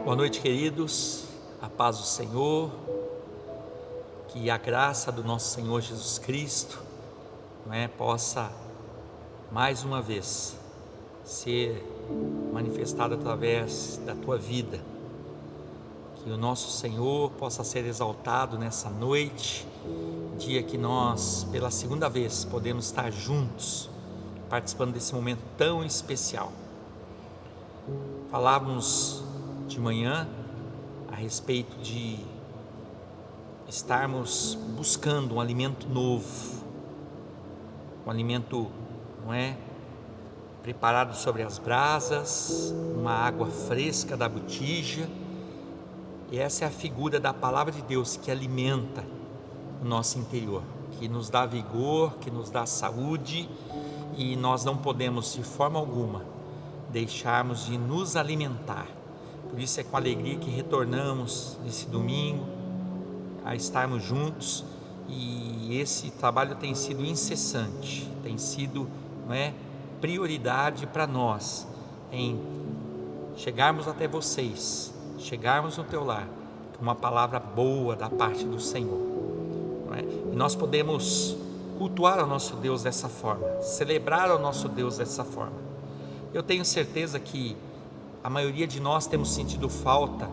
Boa noite, queridos, a paz do Senhor, que a graça do nosso Senhor Jesus Cristo, possa mais uma vez ser manifestada através da tua vida, que o nosso Senhor possa ser exaltado nessa noite, dia que nós pela segunda vez podemos estar juntos, participando desse momento tão especial. Falávamos de manhã a respeito de estarmos buscando um alimento novo, um alimento, preparado sobre as brasas, uma água fresca da botija, e essa é a figura da palavra de Deus que alimenta o nosso interior, que nos dá vigor, que nos dá saúde, e nós não podemos de forma alguma deixarmos de nos alimentar. Por isso é com alegria que retornamos nesse domingo a estarmos juntos, e esse trabalho tem sido incessante, tem sido prioridade para nós, em chegarmos até vocês, chegarmos no teu lar, com uma palavra boa da parte do Senhor, e nós podemos cultuar ao nosso Deus dessa forma, celebrar ao nosso Deus dessa forma. Eu tenho certeza que a maioria de nós temos sentido falta,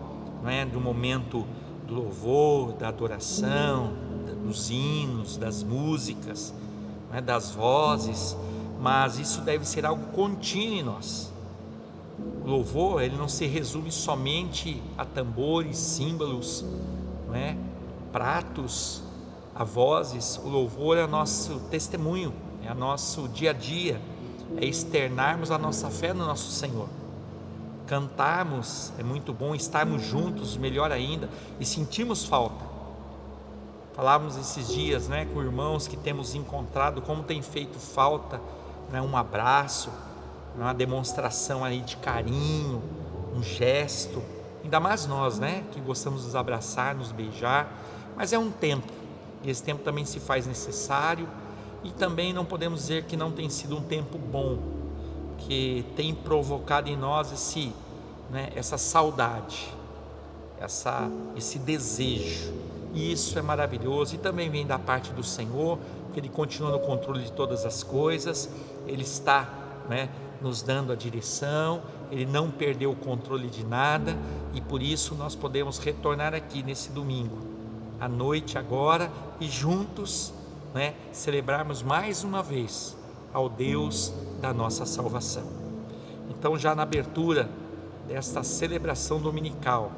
do momento do louvor, da adoração, dos hinos, das músicas, das vozes, mas isso deve ser algo contínuo em nós. O louvor, ele não se resume somente a tambores, símbolos, pratos, a vozes. O louvor é o nosso testemunho, é o nosso dia a dia, é externarmos a nossa fé no nosso Senhor. Cantarmos é muito bom, estarmos juntos, melhor ainda, e sentimos falta. Falávamos esses dias com irmãos que temos encontrado, como tem feito falta um abraço, uma demonstração aí de carinho, um gesto, ainda mais nós que gostamos de nos abraçar, nos beijar, mas é um tempo, e esse tempo também se faz necessário, e também não podemos dizer que não tem sido um tempo bom, que tem provocado em nós essa saudade, esse desejo, e isso é maravilhoso, e também vem da parte do Senhor, porque Ele continua no controle de todas as coisas, Ele está nos dando a direção, Ele não perdeu o controle de nada, e por isso nós podemos retornar aqui nesse domingo, à noite agora, e juntos celebrarmos mais uma vez ao Deus da nossa salvação. Então, já na abertura desta celebração dominical,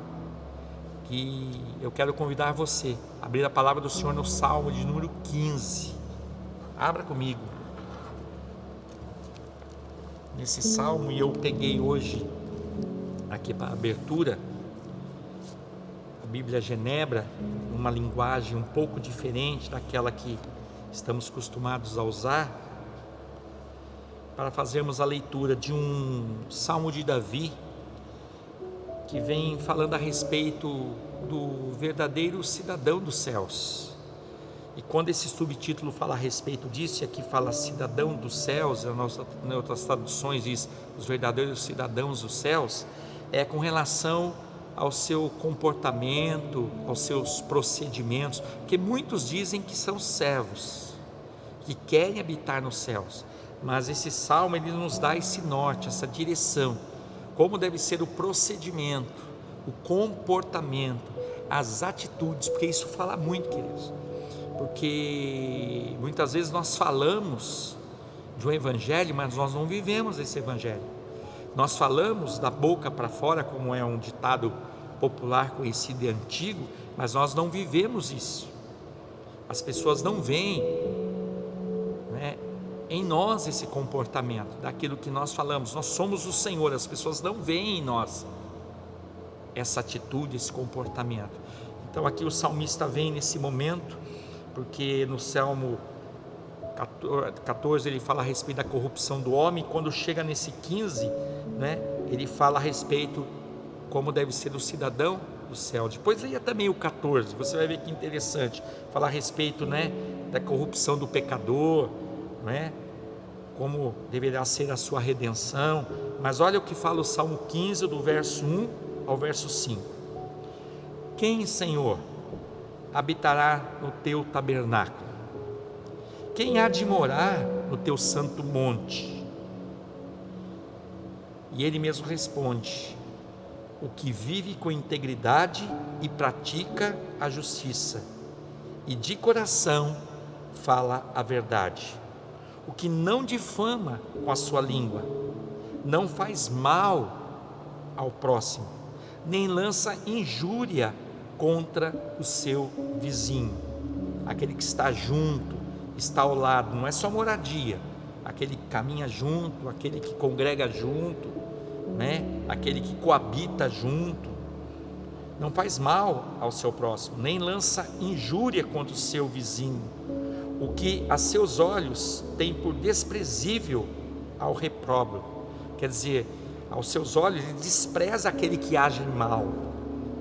que eu quero convidar você a abrir a palavra do Senhor no Salmo de número 15. Abra comigo nesse Salmo, e eu peguei hoje aqui para a abertura a Bíblia Genebra, uma linguagem um pouco diferente daquela que estamos acostumados a usar, para fazermos a leitura de um Salmo de Davi, que vem falando a respeito do verdadeiro cidadão dos céus. E quando esse subtítulo fala a respeito disso, e aqui fala cidadão dos céus, em outras traduções diz os verdadeiros cidadãos dos céus, é com relação ao seu comportamento, aos seus procedimentos, porque muitos dizem que são servos, que querem habitar nos céus, mas esse salmo ele nos dá esse norte, essa direção, como deve ser o procedimento, o comportamento, as atitudes, porque isso fala muito, queridos, porque muitas vezes nós falamos de um evangelho, mas nós não vivemos esse evangelho. Nós falamos da boca para fora, como é um ditado popular conhecido e antigo, mas nós não vivemos isso. As pessoas não veem em nós esse comportamento, daquilo que nós falamos. Nós somos o Senhor, as pessoas não veem em nós essa atitude, esse comportamento. Então aqui o salmista vem nesse momento, porque no Salmo 14 ele fala a respeito da corrupção do homem, e quando chega nesse 15, ele fala a respeito como deve ser o cidadão do céu. Depois leia também o 14, você vai ver que interessante, fala a respeito da corrupção do pecador, como deverá ser a sua redenção. Mas olha o que fala o Salmo 15, do verso 1 ao verso 5. Quem, Senhor, habitará no teu tabernáculo? Quem há de morar no teu santo monte? E ele mesmo responde: o que vive com integridade e pratica a justiça, e de coração fala a verdade. O que não difama com a sua língua, não faz mal ao próximo, nem lança injúria contra o seu vizinho. Aquele que está junto, está ao lado, não é só moradia, aquele que caminha junto, aquele que congrega junto, né? Aquele que coabita junto, não faz mal ao seu próximo, nem lança injúria contra o seu vizinho. O que a seus olhos tem por desprezível ao repróbrio, quer dizer, aos seus olhos ele despreza aquele que age mal,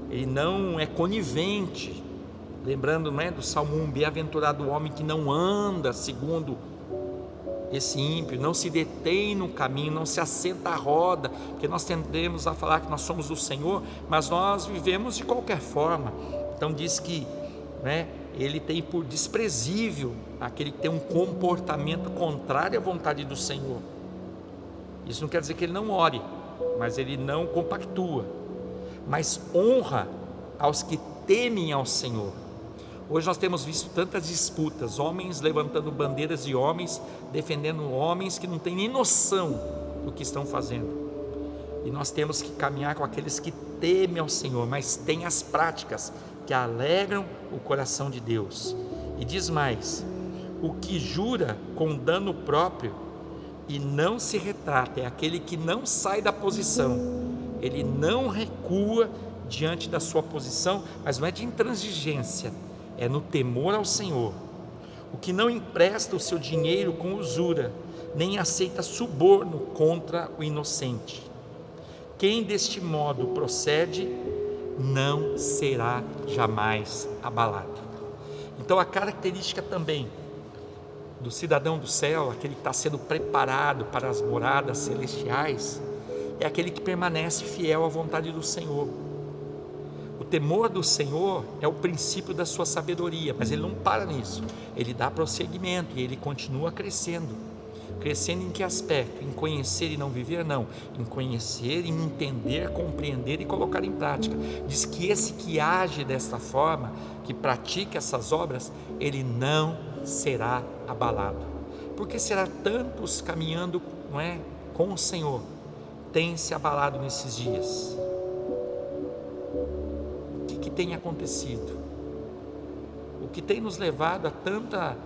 ele não é conivente. Lembrando, não é, do Salmo 1, bem-aventurado o homem que não anda segundo esse ímpio, não se detém no caminho, não se assenta à roda, porque nós tendemos a falar que nós somos do Senhor, mas nós vivemos de qualquer forma. Então diz que, né, ele tem por desprezível aquele que tem um comportamento contrário à vontade do Senhor. Isso não quer dizer que ele não ore, mas ele não compactua, mas honra aos que temem ao Senhor. Hoje nós temos visto tantas disputas, homens levantando bandeiras de homens, defendendo homens que não têm nem noção do que estão fazendo. E nós temos que caminhar com aqueles que temem ao Senhor, mas têm as práticas que alegram o coração de Deus. E diz mais: o que jura com dano próprio e não se retrata, é aquele que não sai da posição, ele não recua diante da sua posição, mas não é de intransigência, é no temor ao Senhor. O que não empresta o seu dinheiro com usura, nem aceita suborno contra o inocente. Quem deste modo procede, não será jamais abalado. Então a característica também do cidadão do céu, aquele que está sendo preparado para as moradas celestiais, é aquele que permanece fiel à vontade do Senhor. O temor do Senhor é o princípio da sua sabedoria, mas ele não para nisso, ele dá prosseguimento e ele continua crescendo. Crescendo em que aspecto? Em conhecer e não viver? Não, em conhecer, em entender, compreender e colocar em prática. Diz que esse que age desta forma, que pratica essas obras, ele não será abalado. Porque será tantos caminhando, não é, com o Senhor, tem se abalado nesses dias? O que tem acontecido? O que tem nos levado a tanta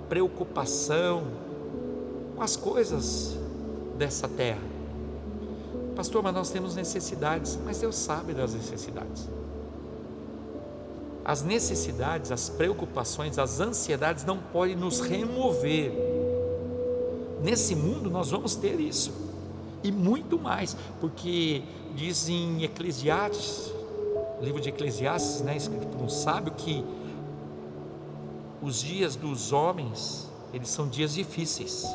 preocupação com as coisas dessa terra? Pastor, mas nós temos necessidades. Mas Deus sabe das necessidades. As necessidades, as preocupações, as ansiedades não podem nos remover. Nesse mundo nós vamos ter isso e muito mais, porque diz em Eclesiastes, livro de Eclesiastes, né, escrito por um sábio, que os dias dos homens, eles são dias difíceis.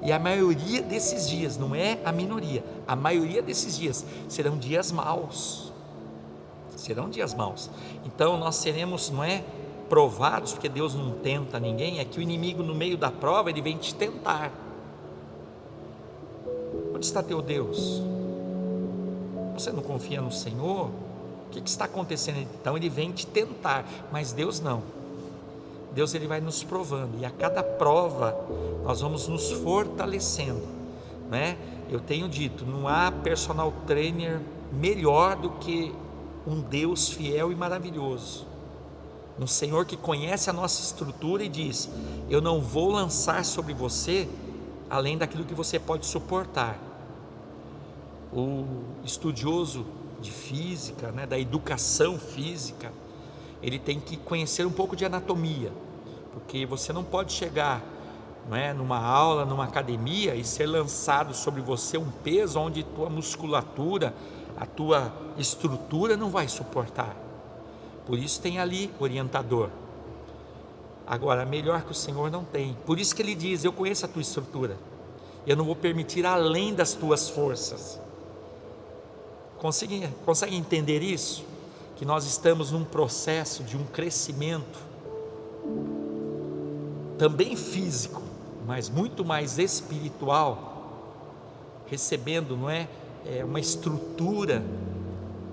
E a maioria desses dias, não é a minoria, a maioria desses dias serão dias maus. Serão dias maus. Então nós seremos, não é, provados, porque Deus não tenta ninguém, é que o inimigo no meio da prova, ele vem te tentar. Onde está teu Deus? Você não confia no Senhor? O que está acontecendo? Então ele vem te tentar, mas Deus não. Deus, ele vai nos provando, e a cada prova nós vamos nos fortalecendo, né? Eu tenho dito, não há personal trainer melhor do que um Deus fiel e maravilhoso, um Senhor que conhece a nossa estrutura e diz: eu não vou lançar sobre você além daquilo que você pode suportar. O estudioso de física, né, da educação física, ele tem que conhecer um pouco de anatomia, porque você não pode chegar, não é, numa aula, numa academia e ser lançado sobre você um peso onde tua musculatura, a tua estrutura não vai suportar. Por isso tem ali orientador. Agora, melhor que o Senhor não tem. Por isso que ele diz: eu conheço a tua estrutura, eu não vou permitir além das tuas forças. Consegue entender isso? Que nós estamos num processo de um crescimento, também físico, mas muito mais espiritual, recebendo, não é, uma estrutura,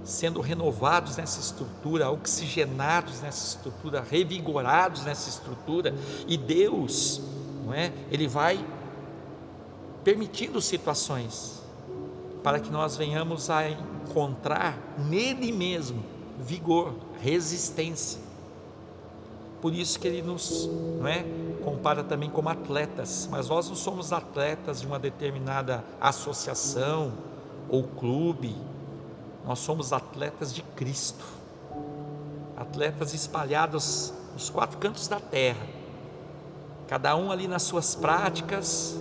sendo renovados nessa estrutura, oxigenados nessa estrutura, revigorados nessa estrutura, e Deus, não é, Ele vai permitindo situações, para que nós venhamos a encontrar nele mesmo vigor, resistência. Por isso que Ele nos, não é, compara também como atletas, mas nós não somos atletas de uma determinada associação ou clube, nós somos atletas de Cristo, atletas espalhados nos 4 cantos da terra, cada um ali nas suas práticas,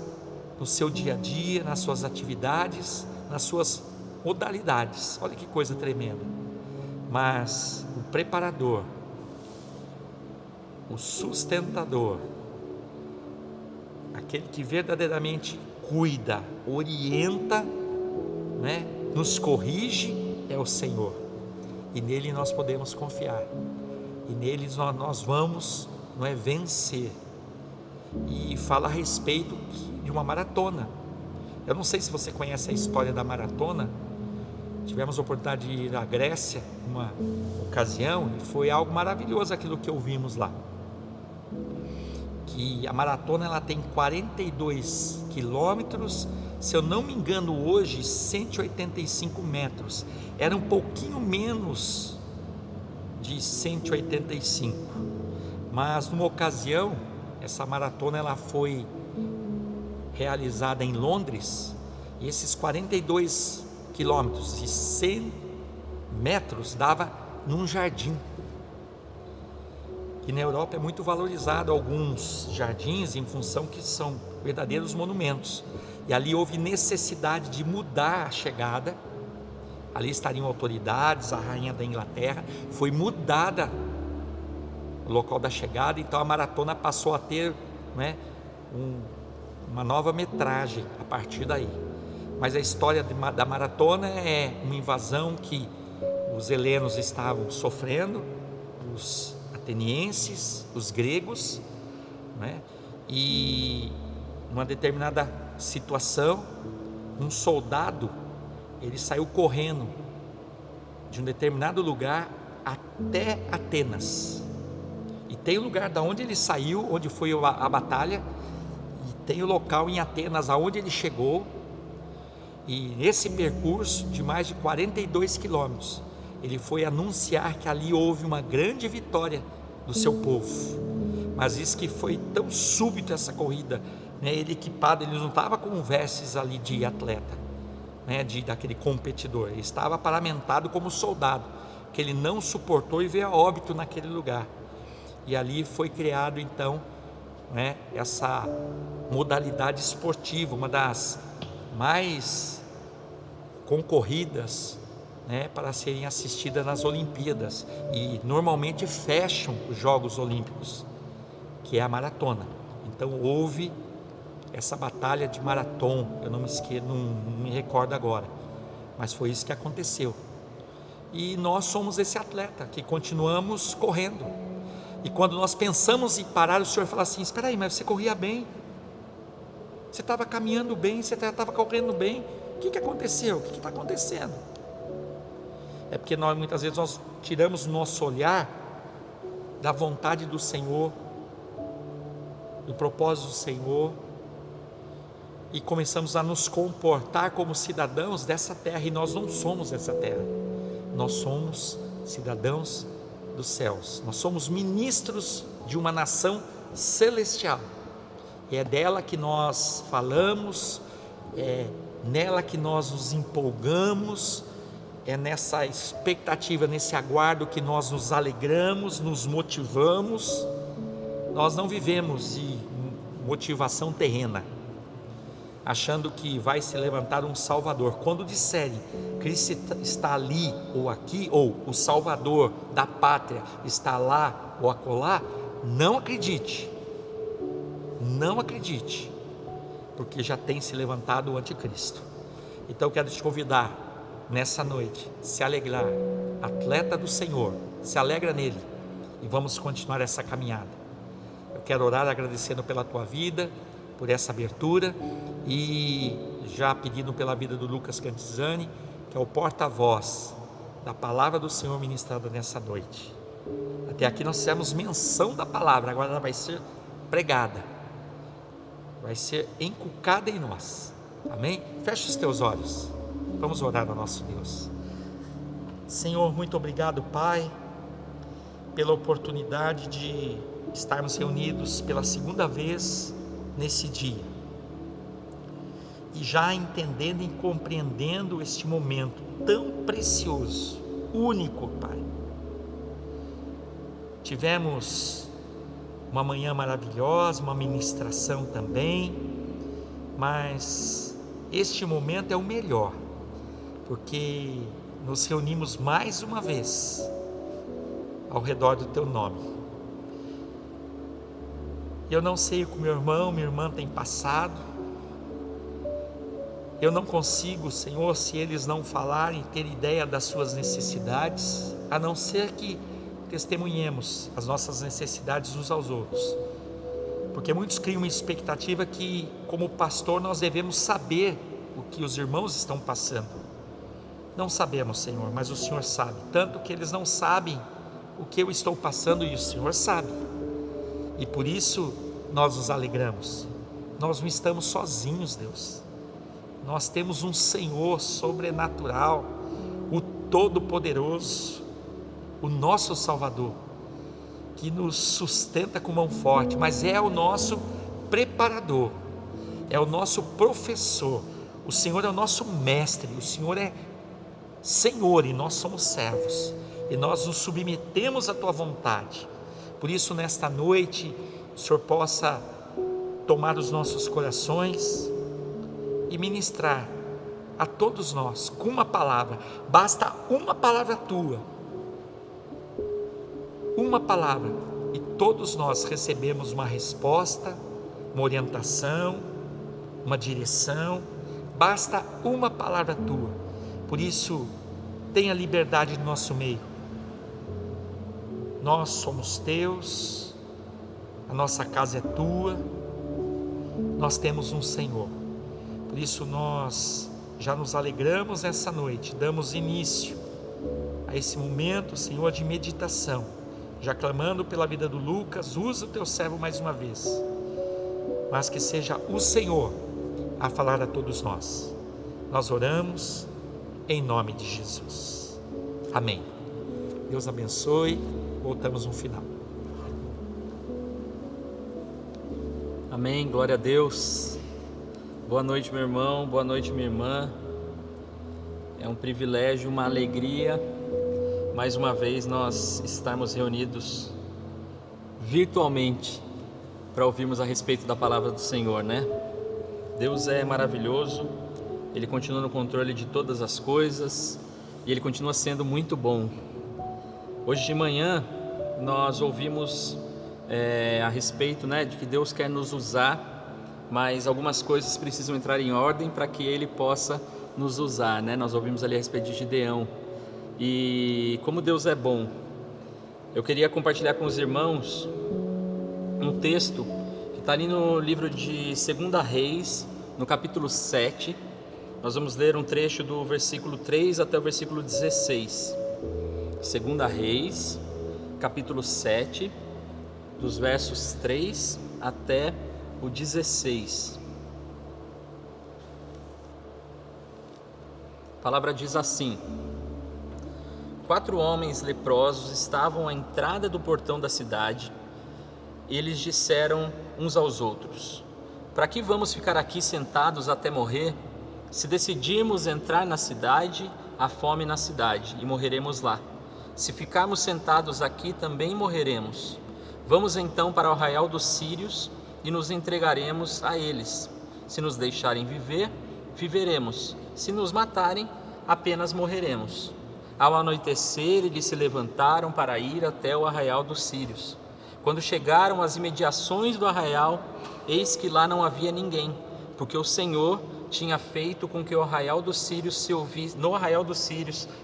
no seu dia a dia, nas suas atividades, nas suas modalidades. Olha que coisa tremenda. Mas o preparador, o sustentador, aquele que verdadeiramente cuida, orienta, né, nos corrige, é o Senhor, e nele nós podemos confiar, e nele nós vamos, não é, vencer. E fala a respeito de uma maratona. Eu não sei se você conhece a história da maratona. Tivemos a oportunidade de ir à Grécia uma ocasião, e foi algo maravilhoso aquilo que ouvimos lá, que a maratona ela tem 42 quilômetros, se eu não me engano hoje 185 metros, era um pouquinho menos de 185, mas numa ocasião, essa maratona ela foi realizada em Londres, e esses 42 quilômetros e 100 metros dava num jardim. E na Europa é muito valorizado alguns jardins em função que são verdadeiros monumentos, e ali houve necessidade de mudar a chegada. Ali estariam autoridades, a rainha da Inglaterra, foi mudada o local da chegada, então a maratona passou a ter, né, uma nova metragem a partir daí. Mas a história da maratona é uma invasão que os helenos estavam sofrendo, os atenienses, os gregos, né? E numa determinada situação, um soldado, ele saiu correndo de um determinado lugar até Atenas, e tem o lugar da onde ele saiu, onde foi a batalha, e tem o local em Atenas aonde ele chegou. E nesse percurso de mais de 42 quilômetros, ele foi anunciar que ali houve uma grande vitória do seu povo. Mas isso que foi tão súbito essa corrida, né? Ele equipado, ele não estava com vestes ali de atleta, né? Daquele competidor, ele estava paramentado como soldado, que ele não suportou e veio a óbito naquele lugar. E ali foi criado então, né, essa modalidade esportiva, uma das mais concorridas, né, para serem assistidas nas Olimpíadas, e normalmente fecham os Jogos Olímpicos, que é a maratona. Então houve essa batalha de Marathon, eu não me recordo agora, mas foi isso que aconteceu. E nós somos esse atleta que continuamos correndo, e quando nós pensamos em parar, o Senhor fala assim: espera aí, mas você corria bem, você estava caminhando bem, você estava correndo bem, o que aconteceu? O que está acontecendo? É porque muitas vezes nós tiramos o nosso olhar da vontade do Senhor, do propósito do Senhor, e começamos a nos comportar como cidadãos dessa terra, e nós não somos dessa terra, nós somos cidadãos dos céus, nós somos ministros de uma nação celestial. É dela que nós falamos, é nela que nós nos empolgamos, é nessa expectativa, nesse aguardo que nós nos alegramos, nos motivamos. Nós não vivemos de motivação terrena, achando que vai se levantar um Salvador. Quando disserem Cristo está ali ou aqui, ou o Salvador da pátria está lá ou acolá, não acredite, não acredite, porque já tem se levantado o anticristo. Então eu quero te convidar nessa noite se alegrar, atleta do Senhor, se alegra nele, e vamos continuar essa caminhada. Eu quero orar agradecendo pela tua vida, por essa abertura, e já pedindo pela vida do Lucas Cantizani, que é o porta-voz da palavra do Senhor ministrada nessa noite. Até aqui nós fizemos menção da palavra, agora ela vai ser pregada, vai ser encucada em nós. Amém? Fecha os teus olhos, vamos orar ao nosso Deus. Senhor, muito obrigado, Pai, pela oportunidade de estarmos reunidos pela segunda vez nesse dia, e já entendendo e compreendendo este momento tão precioso, único, Pai. Tivemos uma manhã maravilhosa, uma ministração também, mas este momento é o melhor, porque nos reunimos mais uma vez ao redor do Teu nome. Eu não sei o que meu irmão, minha irmã tem passado, eu não consigo, Senhor, se eles não falarem, ter ideia das suas necessidades, a não ser que testemunhemos as nossas necessidades uns aos outros, porque muitos criam uma expectativa que, como pastor, nós devemos saber o que os irmãos estão passando. Não sabemos, Senhor, mas o Senhor sabe, tanto que eles não sabem o que eu estou passando e o Senhor sabe, e por isso nós nos alegramos. Nós não estamos sozinhos, Deus, nós temos um Senhor sobrenatural, o Todo-Poderoso, o nosso Salvador, que nos sustenta com mão forte, mas é o nosso preparador, é o nosso professor. O Senhor é o nosso mestre, o Senhor é Senhor e nós somos servos, e nós nos submetemos à tua vontade. Por isso, nesta noite, o Senhor possa tomar os nossos corações e ministrar a todos nós com uma palavra. Basta uma palavra tua, uma palavra, e todos nós recebemos uma resposta, uma orientação, uma direção. Basta uma palavra tua. Por isso, tenha liberdade no nosso meio. Nós somos teus, a nossa casa é tua, nós temos um Senhor. Por isso nós já nos alegramos nessa noite, damos início a esse momento, Senhor, de meditação, já clamando pela vida do Lucas. Usa o teu servo mais uma vez, mas que seja o Senhor a falar a todos nós. Nós oramos em nome de Jesus. Amém. Deus abençoe. Voltamos no final. Amém, glória a Deus. Boa noite, meu irmão, boa noite, minha irmã. É um privilégio, uma alegria, mais uma vez nós estarmos reunidos virtualmente para ouvirmos a respeito da palavra do Senhor, né? Deus é maravilhoso, Ele continua no controle de todas as coisas e Ele continua sendo muito bom. Hoje de manhã nós ouvimos a respeito, né, de que Deus quer nos usar, mas algumas coisas precisam entrar em ordem para que Ele possa nos usar, né? Nós ouvimos ali a respeito de Gideão e como Deus é bom. Eu queria compartilhar com os irmãos um texto que está ali no livro de 2 Reis, no capítulo 7. Nós vamos ler um trecho do versículo 3 até o versículo 16. 2 Reis, capítulo 7, dos versos 3 até o 16. A palavra diz assim: 4 homens leprosos estavam à entrada do portão da cidade. Eles disseram uns aos outros: para que vamos ficar aqui sentados até morrer? Se decidirmos entrar na cidade, há fome na cidade e morreremos lá. Se ficarmos sentados aqui, também morreremos. Vamos então para o arraial dos sírios e nos entregaremos a eles. Se nos deixarem viver, viveremos. Se nos matarem, apenas morreremos. Ao anoitecer, eles se levantaram para ir até o arraial dos sírios. Quando chegaram às imediações do arraial, eis que lá não havia ninguém, porque o Senhor tinha feito com que no arraial dos sírios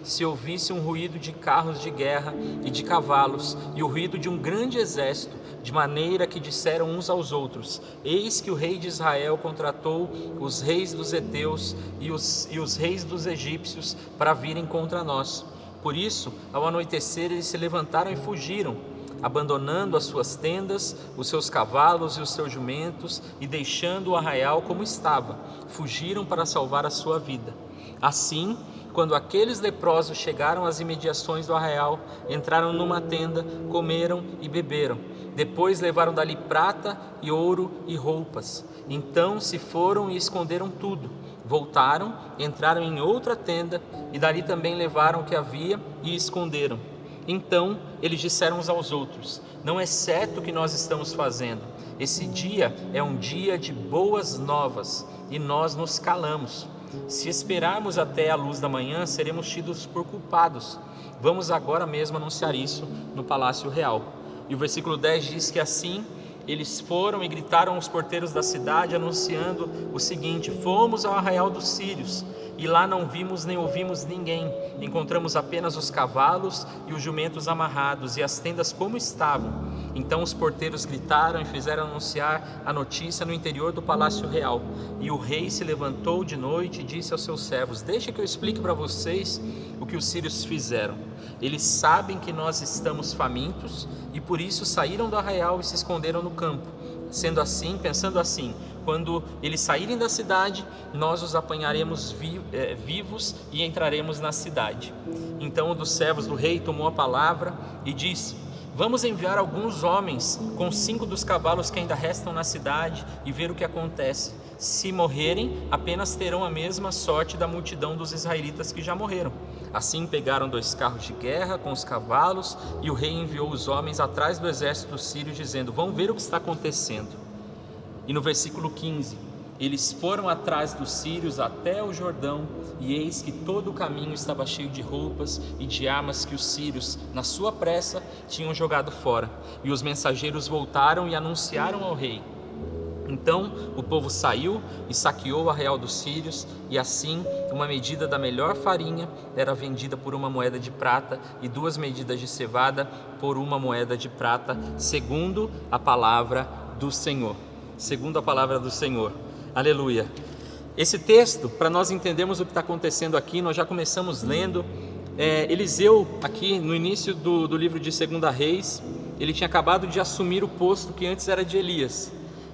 se ouvisse um ruído de carros de guerra e de cavalos, e o ruído de um grande exército, de maneira que disseram uns aos outros: eis que o rei de Israel contratou os reis dos heteus e os reis dos egípcios para virem contra nós. Por isso, ao anoitecer, eles se levantaram e fugiram, abandonando as suas tendas, os seus cavalos e os seus jumentos, e deixando o arraial como estava, fugiram para salvar a sua vida. Assim, quando aqueles leprosos chegaram às imediações do arraial, entraram numa tenda, comeram e beberam. Depois levaram dali prata e ouro e roupas. Então se foram e esconderam tudo. Voltaram, entraram em outra tenda, e dali também levaram o que havia e esconderam. Então eles disseram uns aos outros: não é certo o que nós estamos fazendo. Esse dia é um dia de boas novas, e nós nos calamos. Se esperarmos até a luz da manhã, seremos tidos por culpados. Vamos agora mesmo anunciar isso no Palácio Real. E o versículo 10 diz que assim eles foram e gritaram aos porteiros da cidade, anunciando o seguinte: fomos ao arraial dos sírios, e lá não vimos nem ouvimos ninguém. Encontramos apenas os cavalos e os jumentos amarrados, e as tendas como estavam. Então os porteiros gritaram e fizeram anunciar a notícia no interior do Palácio Real. E o rei se levantou de noite e disse aos seus servos: deixa que eu explique para vocês o que os sírios fizeram. Eles sabem que nós estamos famintos, e por isso saíram do arraial e se esconderam no campo. Pensando assim, quando eles saírem da cidade, nós os apanharemos vivos e entraremos na cidade. Então um dos servos do rei tomou a palavra e disse: vamos enviar alguns homens com 5 dos cavalos que ainda restam na cidade e ver o que acontece. Se morrerem, apenas terão a mesma sorte da multidão dos israelitas que já morreram. Assim pegaram 2 carros de guerra com os cavalos, e o rei enviou os homens atrás do exército sírio, dizendo: vão ver o que está acontecendo. E no versículo 15, eles foram atrás dos sírios até o Jordão, e eis que todo o caminho estava cheio de roupas e de armas que os sírios, na sua pressa, tinham jogado fora. E os mensageiros voltaram e anunciaram ao rei. Então o povo saiu e saqueou o arraial dos sírios, e assim uma medida da melhor farinha era vendida por 1 moeda de prata, e 2 medidas de cevada por 1 moeda de prata, segundo a palavra do Senhor. Segundo a palavra do Senhor. Aleluia. Esse texto, para nós entendermos o que está acontecendo aqui, nós já começamos lendo. Eliseu, aqui no início do livro de 2 Reis, ele tinha acabado de assumir o posto que antes era de Elias.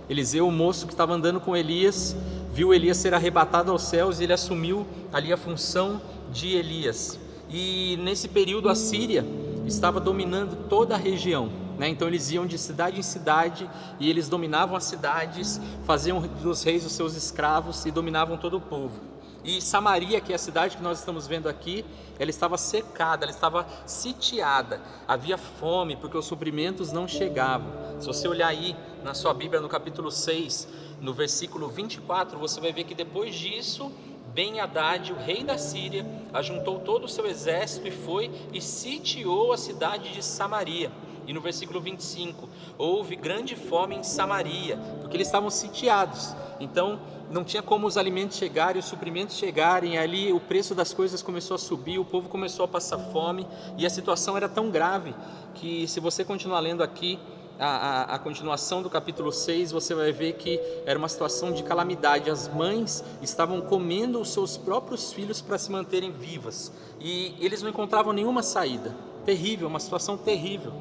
Eliseu, o moço que estava andando com Elias, viu Elias ser arrebatado aos céus, e ele assumiu ali a função de Elias. E nesse período a Síria estava dominando toda a região, né? Então eles iam de cidade em cidade, e eles dominavam as cidades, faziam dos reis os seus escravos e dominavam todo o povo. E Samaria, que é a cidade que nós estamos vendo aqui, ela estava cercada, ela estava sitiada, havia fome porque os suprimentos não chegavam. Se você olhar aí na sua Bíblia no capítulo 6, no versículo 24, você vai ver que depois disso, Ben-Hadad, o rei da Síria, ajuntou todo o seu exército e foi e sitiou a cidade de Samaria. E no versículo 25, houve grande fome em Samaria, porque eles estavam sitiados. Então não tinha como os alimentos chegarem, os suprimentos chegarem. Ali o preço das coisas começou a subir, o povo começou a passar fome, e a situação era tão grave que, se você continuar lendo aqui a continuação do capítulo 6, você vai ver que era uma situação de calamidade. As mães estavam comendo os seus próprios filhos para se manterem vivas, e eles não encontravam nenhuma saída. Terrível, uma situação terrível.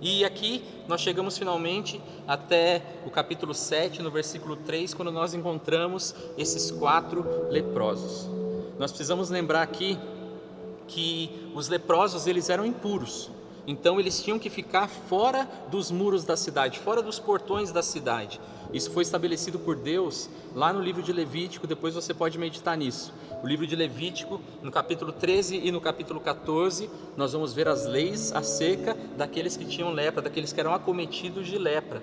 E aqui nós chegamos finalmente até o capítulo 7, no versículo 3, quando nós encontramos esses 4 leprosos. Nós precisamos lembrar aqui que os leprosos, eles eram impuros. Então eles tinham que ficar fora dos muros da cidade, fora dos portões da cidade. Isso foi estabelecido por Deus lá no livro de Levítico. Depois você pode meditar nisso. O livro de Levítico, no capítulo 13 e no capítulo 14, nós vamos ver as leis acerca daqueles que tinham lepra, daqueles que eram acometidos de lepra.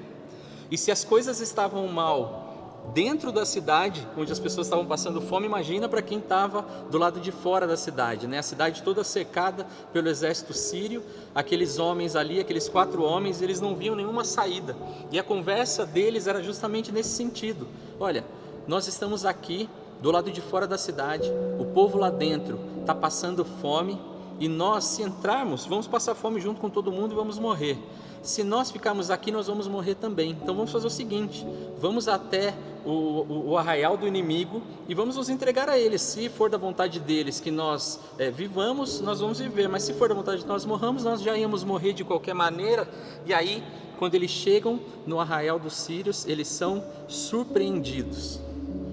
E se as coisas estavam mal dentro da cidade, onde as pessoas estavam passando fome, imagina para quem estava do lado de fora da cidade, né? A cidade toda cercada pelo exército sírio. Aqueles homens ali, aqueles 4 homens, eles não viam nenhuma saída, e a conversa deles era justamente nesse sentido: olha, nós estamos aqui do lado de fora da cidade, o povo lá dentro está passando fome, e nós, se entrarmos, vamos passar fome junto com todo mundo e vamos morrer. Se nós ficarmos aqui, nós vamos morrer também. Então vamos fazer o seguinte, vamos até o arraial do inimigo e vamos nos entregar a eles. Se for da vontade deles que nós vivamos, nós vamos viver, mas se for da vontade de nós morramos, nós já íamos morrer de qualquer maneira. E aí, quando eles chegam no arraial dos sírios, eles são surpreendidos.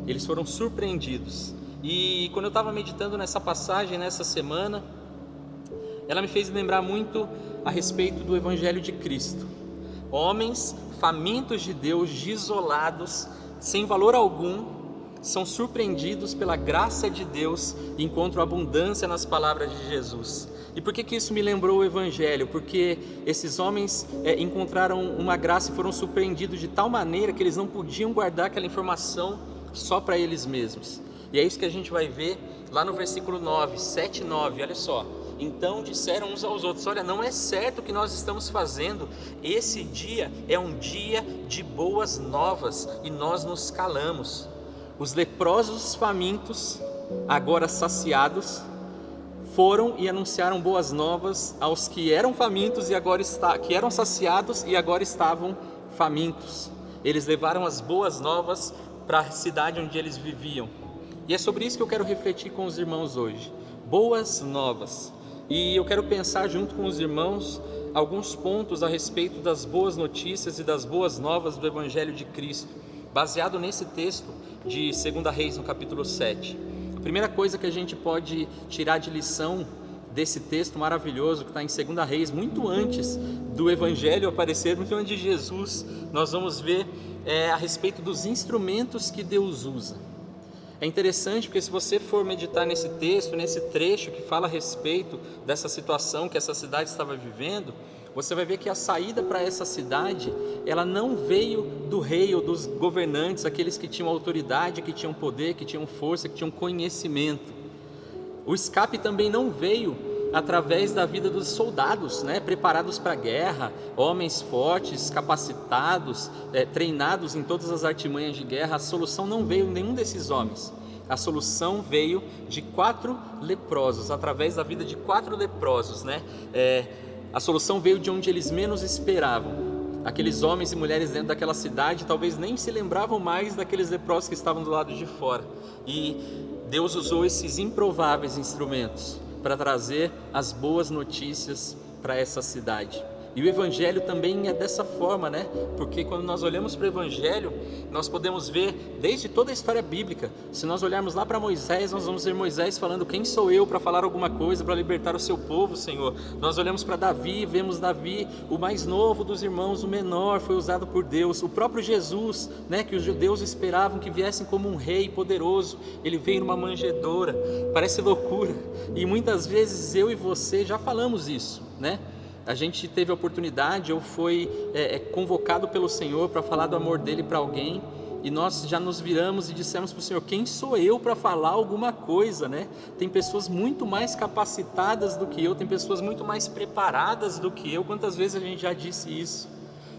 Eles foram surpreendidos. E quando eu estava meditando nessa passagem, nessa semana, ela me fez lembrar muito a respeito do Evangelho de Cristo. Homens famintos de Deus, desolados, sem valor algum, são surpreendidos pela graça de Deus e encontram abundância nas palavras de Jesus. E por que isso me lembrou o Evangelho? Porque esses homens encontraram uma graça e foram surpreendidos de tal maneira que eles não podiam guardar aquela informação só para eles mesmos. E é isso que a gente vai ver lá no versículo 9, 7 e 9, olha só. Então disseram uns aos outros, olha, não é certo o que nós estamos fazendo, esse dia é um dia de boas novas e nós nos calamos. Os leprosos famintos, agora saciados, foram e anunciaram boas novas aos que eram famintos e agora que eram saciados e agora estavam famintos. Eles levaram as boas novas para a cidade onde eles viviam. E é sobre isso que eu quero refletir com os irmãos hoje. Boas novas. E eu quero pensar junto com os irmãos alguns pontos a respeito das boas notícias e das boas novas do Evangelho de Cristo, baseado nesse texto de 2 Reis, no capítulo 7. A primeira coisa que a gente pode tirar de lição desse texto maravilhoso que está em 2 Reis, muito antes do Evangelho aparecer, muito antes de Jesus, nós vamos ver a respeito dos instrumentos que Deus usa. É interessante porque se você for meditar nesse texto, nesse trecho que fala a respeito dessa situação que essa cidade estava vivendo, você vai ver que a saída para essa cidade, ela não veio do rei ou dos governantes, aqueles que tinham autoridade, que tinham poder, que tinham força, que tinham conhecimento. O escape também não veio através da vida dos soldados, preparados para a guerra, homens fortes, capacitados, treinados em todas as artimanhas de guerra. A solução não veio em nenhum desses homens. A solução veio de 4 leprosos, através da vida de 4 leprosos, A solução veio de onde eles menos esperavam. Aqueles homens e mulheres dentro daquela cidade talvez nem se lembravam mais daqueles leprosos que estavam do lado de fora. E Deus usou esses improváveis instrumentos para trazer as boas notícias para essa cidade. E o Evangelho também é dessa forma, Porque quando nós olhamos para o Evangelho, nós podemos ver desde toda a história bíblica. Se nós olharmos lá para Moisés, nós vamos ver Moisés falando: quem sou eu para falar alguma coisa, para libertar o seu povo, Senhor? Nós olhamos para Davi, vemos Davi, o mais novo dos irmãos, o menor, foi usado por Deus. O próprio Jesus, que os judeus esperavam que viessem como um rei poderoso, ele veio numa manjedoura. Parece loucura, e muitas vezes eu e você já falamos isso, A gente teve a oportunidade ou foi convocado pelo Senhor para falar do amor dele para alguém, e nós já nos viramos e dissemos para o Senhor: quem sou eu para falar alguma coisa, Tem pessoas muito mais capacitadas do que eu, tem pessoas muito mais preparadas do que eu. Quantas vezes a gente já disse isso?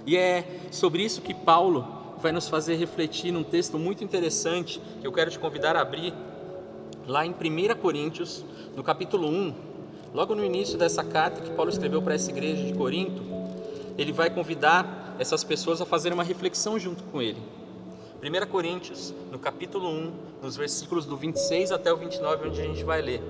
E é sobre isso que Paulo vai nos fazer refletir num texto muito interessante, que eu quero te convidar a abrir lá em 1 Coríntios, no capítulo 1. Logo no início dessa carta que Paulo escreveu para essa igreja de Corinto, ele vai convidar essas pessoas a fazerem uma reflexão junto com ele. 1 Coríntios, no capítulo 1, nos versículos do 26 até o 29, onde a gente vai ler.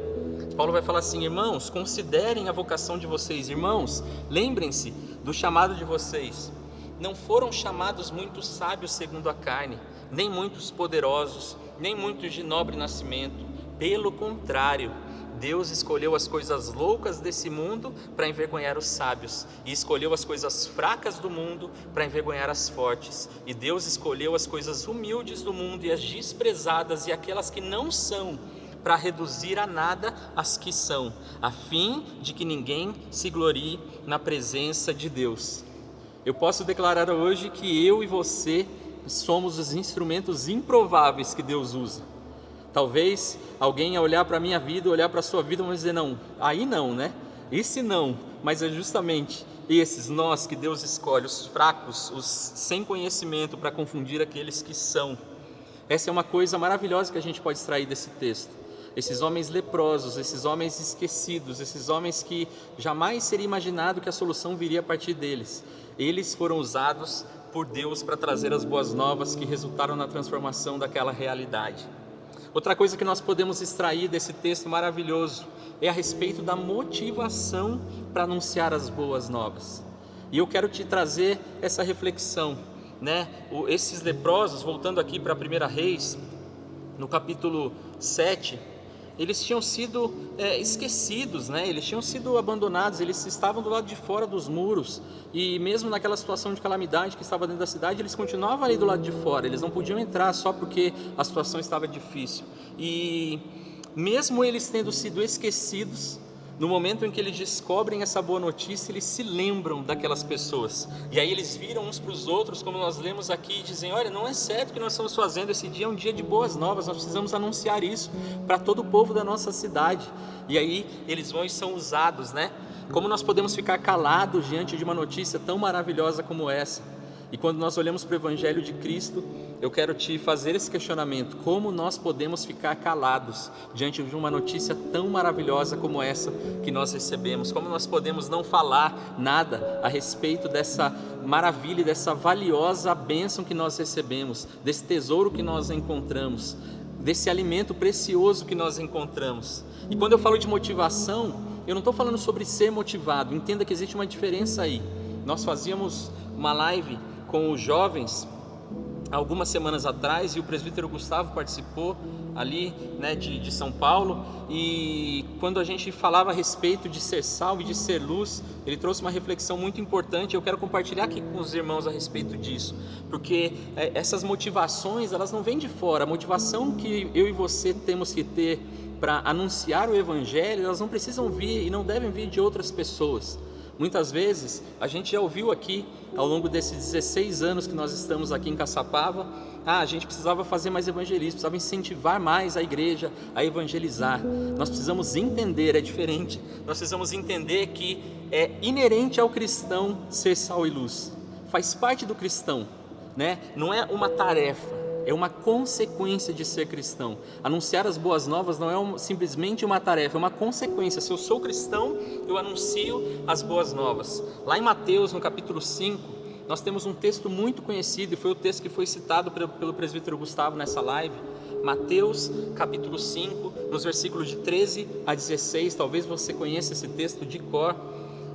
Paulo vai falar assim: irmãos, considerem a vocação de vocês. Irmãos, lembrem-se do chamado de vocês. Não foram chamados muitos sábios segundo a carne, nem muitos poderosos, nem muitos de nobre nascimento. Pelo contrário, Deus escolheu as coisas loucas desse mundo para envergonhar os sábios, e escolheu as coisas fracas do mundo para envergonhar as fortes. E Deus escolheu as coisas humildes do mundo e as desprezadas e aquelas que não são, para reduzir a nada as que são, a fim de que ninguém se glorie na presença de Deus. Eu posso declarar hoje que eu e você somos os instrumentos improváveis que Deus usa. Talvez alguém, ao olhar para a minha vida, olhar para a sua vida, vai dizer: não, aí não, Esse não, mas é justamente esses nós que Deus escolhe, os fracos, os sem conhecimento, para confundir aqueles que são. Essa é uma coisa maravilhosa que a gente pode extrair desse texto. Esses homens leprosos, esses homens esquecidos, esses homens que jamais seria imaginado que a solução viria a partir deles. Eles foram usados por Deus para trazer as boas novas que resultaram na transformação daquela realidade. Outra coisa que nós podemos extrair desse texto maravilhoso é a respeito da motivação para anunciar as boas novas. E eu quero te trazer essa reflexão, né? Esses leprosos, voltando aqui para 1 Reis, no capítulo 7, eles tinham sido esquecidos, né? Eles tinham sido abandonados, eles estavam do lado de fora dos muros, e mesmo naquela situação de calamidade que estava dentro da cidade, eles continuavam ali do lado de fora, eles não podiam entrar só porque a situação estava difícil. E mesmo eles tendo sido esquecidos, no momento em que eles descobrem essa boa notícia, eles se lembram daquelas pessoas. E aí eles viram uns para os outros, como nós lemos aqui, e dizem: olha, não é certo o que nós estamos fazendo, esse dia é um dia de boas novas, nós precisamos anunciar isso para todo o povo da nossa cidade. E aí eles vão e são usados, né? Como nós podemos ficar calados diante de uma notícia tão maravilhosa como essa? E quando nós olhamos para o Evangelho de Cristo, eu quero te fazer esse questionamento: como nós podemos ficar calados diante de uma notícia tão maravilhosa como essa que nós recebemos? Como nós podemos não falar nada a respeito dessa maravilha, dessa valiosa bênção que nós recebemos, desse tesouro que nós encontramos, desse alimento precioso que nós encontramos? E quando eu falo de motivação, eu não estou falando sobre ser motivado, entenda que existe uma diferença aí. Nós fazíamos uma live com os jovens algumas semanas atrás, e o presbítero Gustavo participou ali, né, de São Paulo, e quando a gente falava a respeito de ser sal e de ser luz, ele trouxe uma reflexão muito importante. Eu quero compartilhar aqui com os irmãos a respeito disso, porque essas motivações, elas não vêm de fora. A motivação que eu e você temos que ter para anunciar o Evangelho, elas não precisam vir e não devem vir de outras pessoas. Muitas vezes, a gente já ouviu aqui, ao longo desses 16 anos que nós estamos aqui em Caçapava, a gente precisava fazer mais evangelismo, precisava incentivar mais a igreja a evangelizar. Nós precisamos entender, é diferente, nós precisamos entender que é inerente ao cristão ser sal e luz, faz parte do cristão, né? Não é uma tarefa, é uma consequência de ser cristão. Anunciar as boas novas não é simplesmente uma tarefa, é uma consequência. Se eu sou cristão, eu anuncio as boas novas. Lá em Mateus, no capítulo 5, nós temos um texto muito conhecido, e foi o texto que foi citado pelo presbítero Gustavo nessa live. Mateus, capítulo 5, nos versículos de 13 a 16, talvez você conheça esse texto de cor.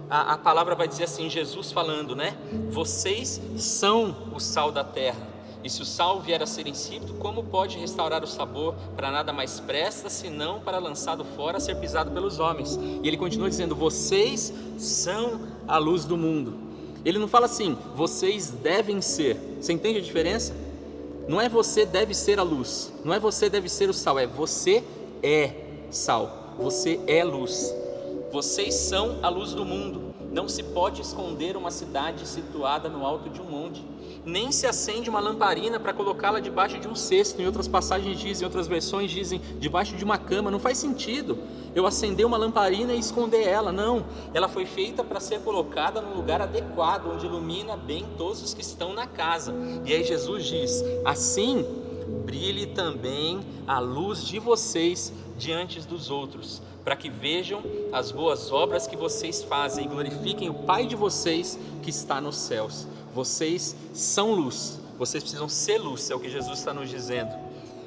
A palavra vai dizer assim, Jesus falando, né? Vocês são o sal da terra. E se o sal vier a ser insípido, como pode restaurar o sabor? Para nada mais presta, senão para lançado fora, ser pisado pelos homens. E ele continua dizendo: vocês são a luz do mundo. Ele não fala assim, vocês devem ser. Você entende a diferença? Não é você deve ser a luz, não é você deve ser o sal, é você é sal, você é luz. Vocês são a luz do mundo. Não se pode esconder uma cidade situada no alto de um monte, nem se acende uma lamparina para colocá-la debaixo de um cesto. Em outras passagens dizem, em outras versões dizem, debaixo de uma cama. Não faz sentido eu acender uma lamparina e esconder ela, não. Ela foi feita para ser colocada no lugar adequado, onde ilumina bem todos os que estão na casa. E aí Jesus diz, assim brilhe também a luz de vocês diante dos outros, para que vejam as boas obras que vocês fazem e glorifiquem o Pai de vocês que está nos céus. Vocês são luz, vocês precisam ser luz, é o que Jesus está nos dizendo.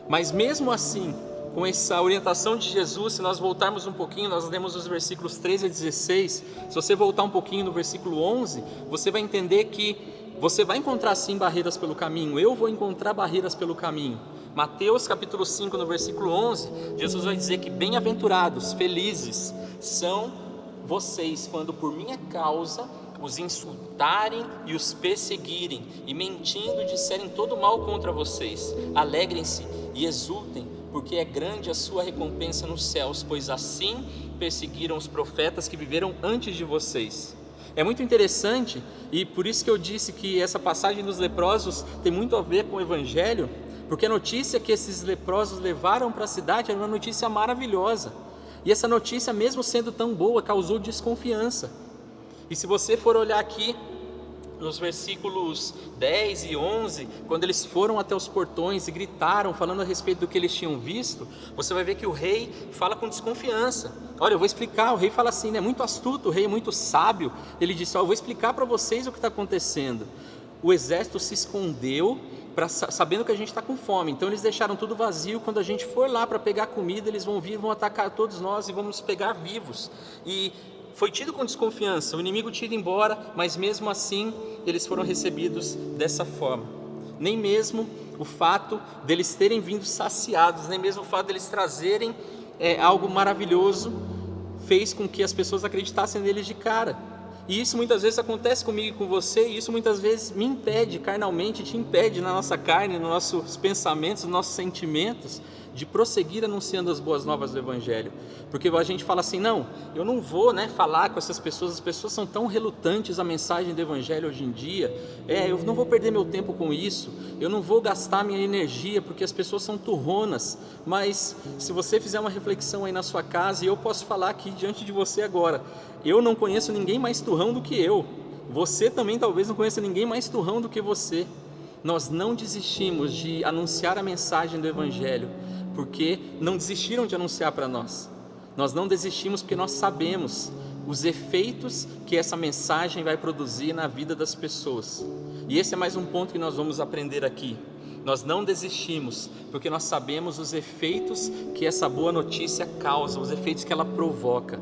Mas mesmo assim, com essa orientação de Jesus, se nós voltarmos um pouquinho, nós lemos os versículos 13 a 16, se você voltar um pouquinho no versículo 11, você vai entender que você vai encontrar sim barreiras pelo caminho, eu vou encontrar barreiras pelo caminho. Mateus capítulo 5, no versículo 11, Jesus vai dizer que bem-aventurados, felizes são vocês quando por minha causa os insultarem e os perseguirem, e mentindo disserem todo mal contra vocês. Alegrem-se e exultem, porque é grande a sua recompensa nos céus, pois assim perseguiram os profetas que viveram antes de vocês. É muito interessante, e por isso que eu disse que essa passagem dos leprosos tem muito a ver com o Evangelho, porque a notícia que esses leprosos levaram para a cidade era uma notícia maravilhosa, e essa notícia, mesmo sendo tão boa, causou desconfiança. E se você for olhar aqui nos versículos 10 e 11, quando eles foram até os portões e gritaram, falando a respeito do que eles tinham visto, você vai ver que o rei fala com desconfiança. Olha, eu vou explicar. O rei fala assim, é muito astuto, o rei é muito sábio. Ele disse, eu vou explicar para vocês o que está acontecendo. O exército se escondeu, sabendo que a gente está com fome, então eles deixaram tudo vazio. Quando a gente for lá para pegar comida, eles vão vir, vão atacar todos nós e vão nos pegar vivos. E foi tido com desconfiança, o inimigo tinha ido embora, mas mesmo assim eles foram recebidos dessa forma. Nem mesmo o fato deles terem vindo saciados, nem mesmo o fato deles trazerem algo maravilhoso, fez com que as pessoas acreditassem neles de cara. E isso muitas vezes acontece comigo e com você, e isso muitas vezes me impede carnalmente, te impede na nossa carne, nos nossos pensamentos, nos nossos sentimentos, de prosseguir anunciando as boas novas do Evangelho. Porque a gente fala assim, não, eu não vou falar com essas pessoas, as pessoas são tão relutantes à mensagem do Evangelho hoje em dia, eu não vou perder meu tempo com isso, eu não vou gastar minha energia, porque as pessoas são turronas. Mas se você fizer uma reflexão aí na sua casa, e eu posso falar aqui diante de você agora, eu não conheço ninguém mais turrão do que eu, você também talvez não conheça ninguém mais turrão do que você. Nós não desistimos de anunciar a mensagem do Evangelho, porque não desistiram de anunciar para nós. Nós não desistimos porque nós sabemos os efeitos que essa mensagem vai produzir na vida das pessoas. E esse é mais um ponto que nós vamos aprender aqui. Nós não desistimos porque nós sabemos os efeitos que essa boa notícia causa, os efeitos que ela provoca.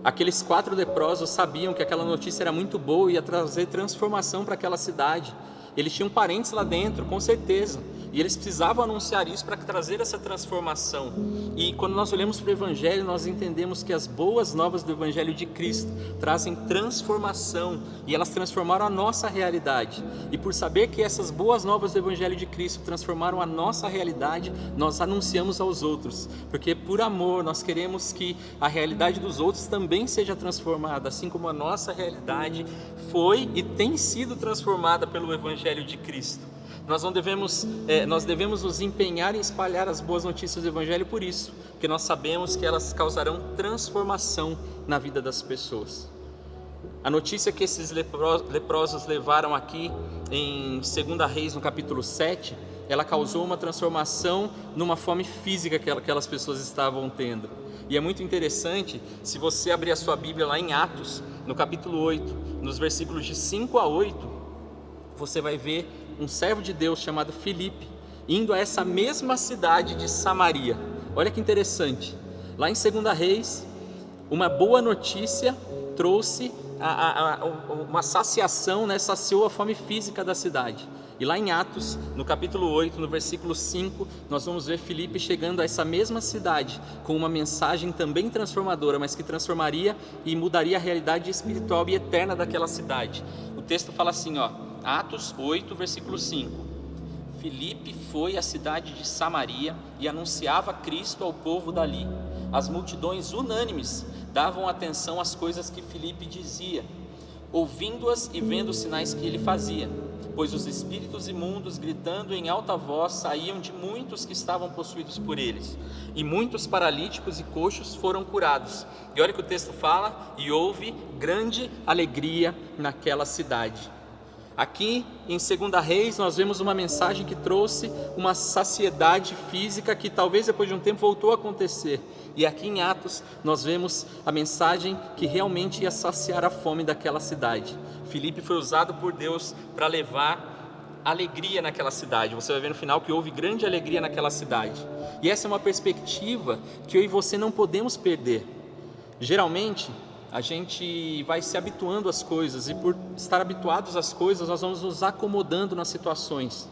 Aqueles 4 leprosos sabiam que aquela notícia era muito boa e ia trazer transformação para aquela cidade. Eles tinham parentes lá dentro, com certeza, e eles precisavam anunciar isso para trazer essa transformação. E quando nós olhamos para o Evangelho, nós entendemos que as boas novas do Evangelho de Cristo trazem transformação, e elas transformaram a nossa realidade. E por saber que essas boas novas do Evangelho de Cristo transformaram a nossa realidade, nós anunciamos aos outros, porque por amor nós queremos que a realidade dos outros também seja transformada, assim como a nossa realidade foi e tem sido transformada pelo Evangelho de Cristo. Nós devemos nos empenhar em espalhar as boas notícias do Evangelho por isso, porque nós sabemos que elas causarão transformação na vida das pessoas. A notícia que esses leprosos levaram aqui em 2 Reis, no capítulo 7, ela causou uma transformação numa fome física que aquelas pessoas estavam tendo. E é muito interessante, se você abrir a sua Bíblia lá em Atos, no capítulo 8, nos versículos de 5 a 8, você vai ver um servo de Deus chamado Filipe indo a essa mesma cidade de Samaria. Olha que interessante, lá em 2 Reis, uma boa notícia trouxe uma saciação, saciou a fome física da cidade. E lá em Atos, no capítulo 8, no versículo 5, nós vamos ver Filipe chegando a essa mesma cidade com uma mensagem também transformadora, mas que transformaria e mudaria a realidade espiritual e eterna daquela cidade. O texto fala assim, Atos 8, versículo 5. Filipe foi à cidade de Samaria e anunciava Cristo ao povo dali. As multidões unânimes davam atenção às coisas que Filipe dizia, ouvindo-as e vendo os sinais que ele fazia, pois os espíritos imundos, gritando em alta voz, saíam de muitos que estavam possuídos por eles, e muitos paralíticos e coxos foram curados. E olha o que o texto fala, e houve grande alegria naquela cidade. Aqui em 2 Reis nós vemos uma mensagem que trouxe uma saciedade física que talvez depois de um tempo voltou a acontecer. E aqui em Atos nós vemos a mensagem que realmente ia saciar a fome daquela cidade. Filipe foi usado por Deus para levar alegria naquela cidade. Você vai ver no final que houve grande alegria naquela cidade. E essa é uma perspectiva que eu e você não podemos perder. Geralmente a gente vai se habituando às coisas, e por estar habituados às coisas, nós vamos nos acomodando nas situações.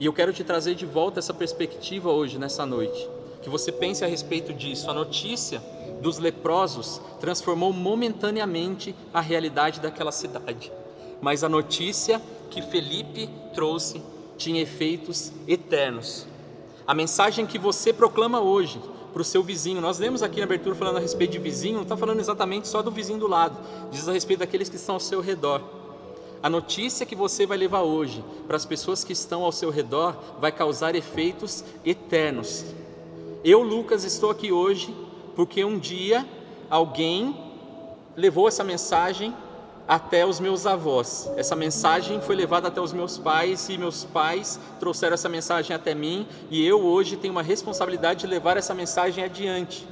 E eu quero te trazer de volta essa perspectiva hoje, nessa noite, que você pense a respeito disso. A notícia dos leprosos transformou momentaneamente a realidade daquela cidade, mas a notícia que Filipe trouxe tinha efeitos eternos. A mensagem que você proclama hoje para o seu vizinho, nós lemos aqui na abertura falando a respeito de vizinho, não está falando exatamente só do vizinho do lado, diz a respeito daqueles que estão ao seu redor. A notícia que você vai levar hoje para as pessoas que estão ao seu redor vai causar efeitos eternos. Eu, Lucas, estou aqui hoje porque um dia alguém levou essa mensagem até os meus avós. Essa mensagem foi levada até os meus pais e meus pais trouxeram essa mensagem até mim, e eu hoje tenho uma responsabilidade de levar essa mensagem adiante.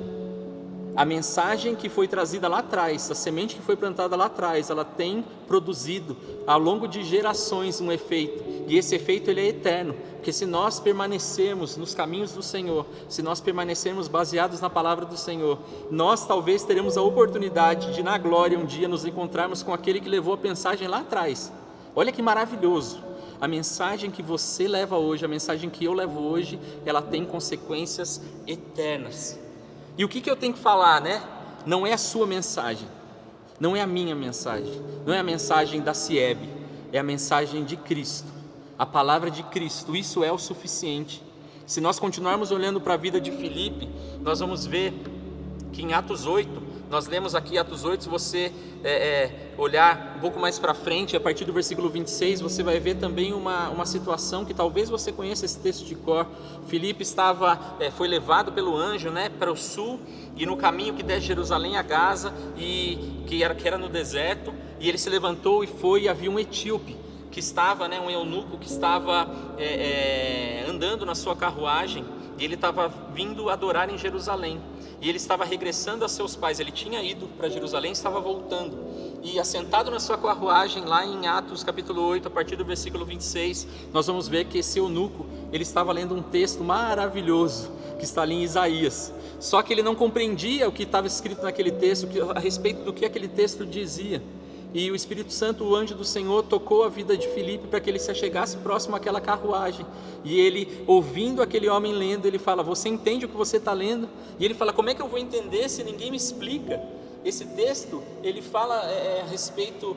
A mensagem que foi trazida lá atrás, a semente que foi plantada lá atrás, ela tem produzido ao longo de gerações um efeito, e esse efeito ele é eterno, porque se nós permanecermos nos caminhos do Senhor, se nós permanecermos baseados na palavra do Senhor, nós talvez teremos a oportunidade de na glória um dia nos encontrarmos com aquele que levou a mensagem lá atrás. Olha que maravilhoso! A mensagem que você leva hoje, a mensagem que eu levo hoje, ela tem consequências eternas. E o que eu tenho que falar, né? Não é a sua mensagem, não é a minha mensagem, não é a mensagem da CIEB, é a mensagem de Cristo, a palavra de Cristo. Isso é o suficiente. Se nós continuarmos olhando para a vida de Filipe, nós vamos ver que em Atos 8, nós lemos aqui Atos 8, se você olhar um pouco mais para frente, a partir do versículo 26, você vai ver também uma situação que talvez você conheça esse texto de cor. Filipe foi levado pelo anjo, né, para o sul, e no caminho que desce de Jerusalém a Gaza, e que era no deserto, e ele se levantou e foi, e havia um etíope, que estava, né, um eunuco que estava andando na sua carruagem, e ele estava vindo adorar em Jerusalém, e ele estava regressando a seus pais. Ele tinha ido para Jerusalém, estava voltando, e assentado na sua carruagem, lá em Atos capítulo 8, a partir do versículo 26, nós vamos ver que esse eunuco, ele estava lendo um texto maravilhoso, que está ali em Isaías, só que ele não compreendia o que estava escrito naquele texto, a respeito do que aquele texto dizia. E o Espírito Santo, o anjo do Senhor, tocou a vida de Filipe para que ele se achegasse próximo àquela carruagem. E ele, ouvindo aquele homem lendo, ele fala: você entende o que você está lendo? E ele fala: como é que eu vou entender se ninguém me explica? Esse texto, ele fala a respeito,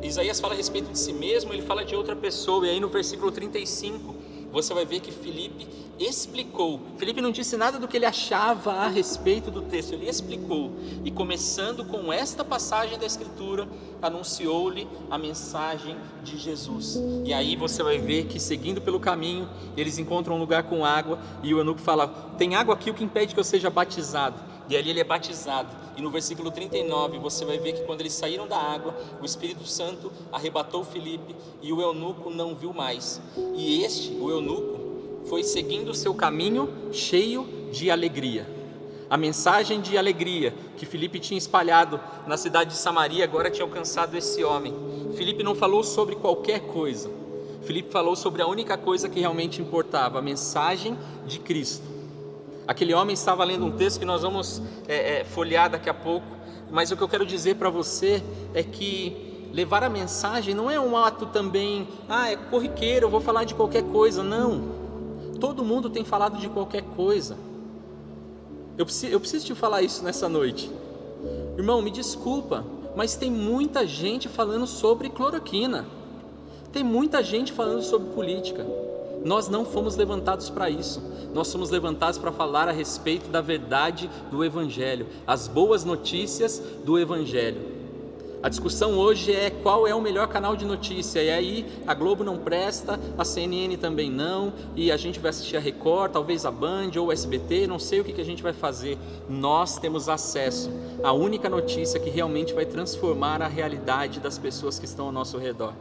Isaías fala a respeito de si mesmo, ele fala de outra pessoa. E aí no versículo 35, você vai ver que Filipe explicou. Filipe não disse nada do que ele achava a respeito do texto, ele explicou. E começando com esta passagem da Escritura, anunciou-lhe a mensagem de Jesus. E aí você vai ver que, seguindo pelo caminho, eles encontram um lugar com água, e o eunuco fala: tem água aqui, o que impede que eu seja batizado? E ali ele é batizado. E no versículo 39 você vai ver que quando eles saíram da água, o Espírito Santo arrebatou Filipe, e o eunuco não viu mais. E o eunuco, foi seguindo o seu caminho cheio de alegria. A mensagem de alegria que Filipe tinha espalhado na cidade de Samaria agora tinha alcançado esse homem. Filipe não falou sobre qualquer coisa. Filipe falou sobre a única coisa que realmente importava, a mensagem de Cristo. Aquele homem estava lendo um texto que nós vamos folhear daqui a pouco, mas o que eu quero dizer para você é que levar a mensagem não é um ato também, é corriqueiro, eu vou falar de qualquer coisa. Não, todo mundo tem falado de qualquer coisa. Eu preciso te falar isso nessa noite. Irmão, me desculpa, mas tem muita gente falando sobre cloroquina, tem muita gente falando sobre política. Nós não fomos levantados para isso. Nós fomos levantados para falar a respeito da verdade do Evangelho, as boas notícias do Evangelho. A discussão hoje é qual é o melhor canal de notícia, e aí a Globo não presta, a CNN também não, e a gente vai assistir a Record, talvez a Band ou o SBT, não sei o que a gente vai fazer. Nós temos acesso à única notícia que realmente vai transformar a realidade das pessoas que estão ao nosso redor.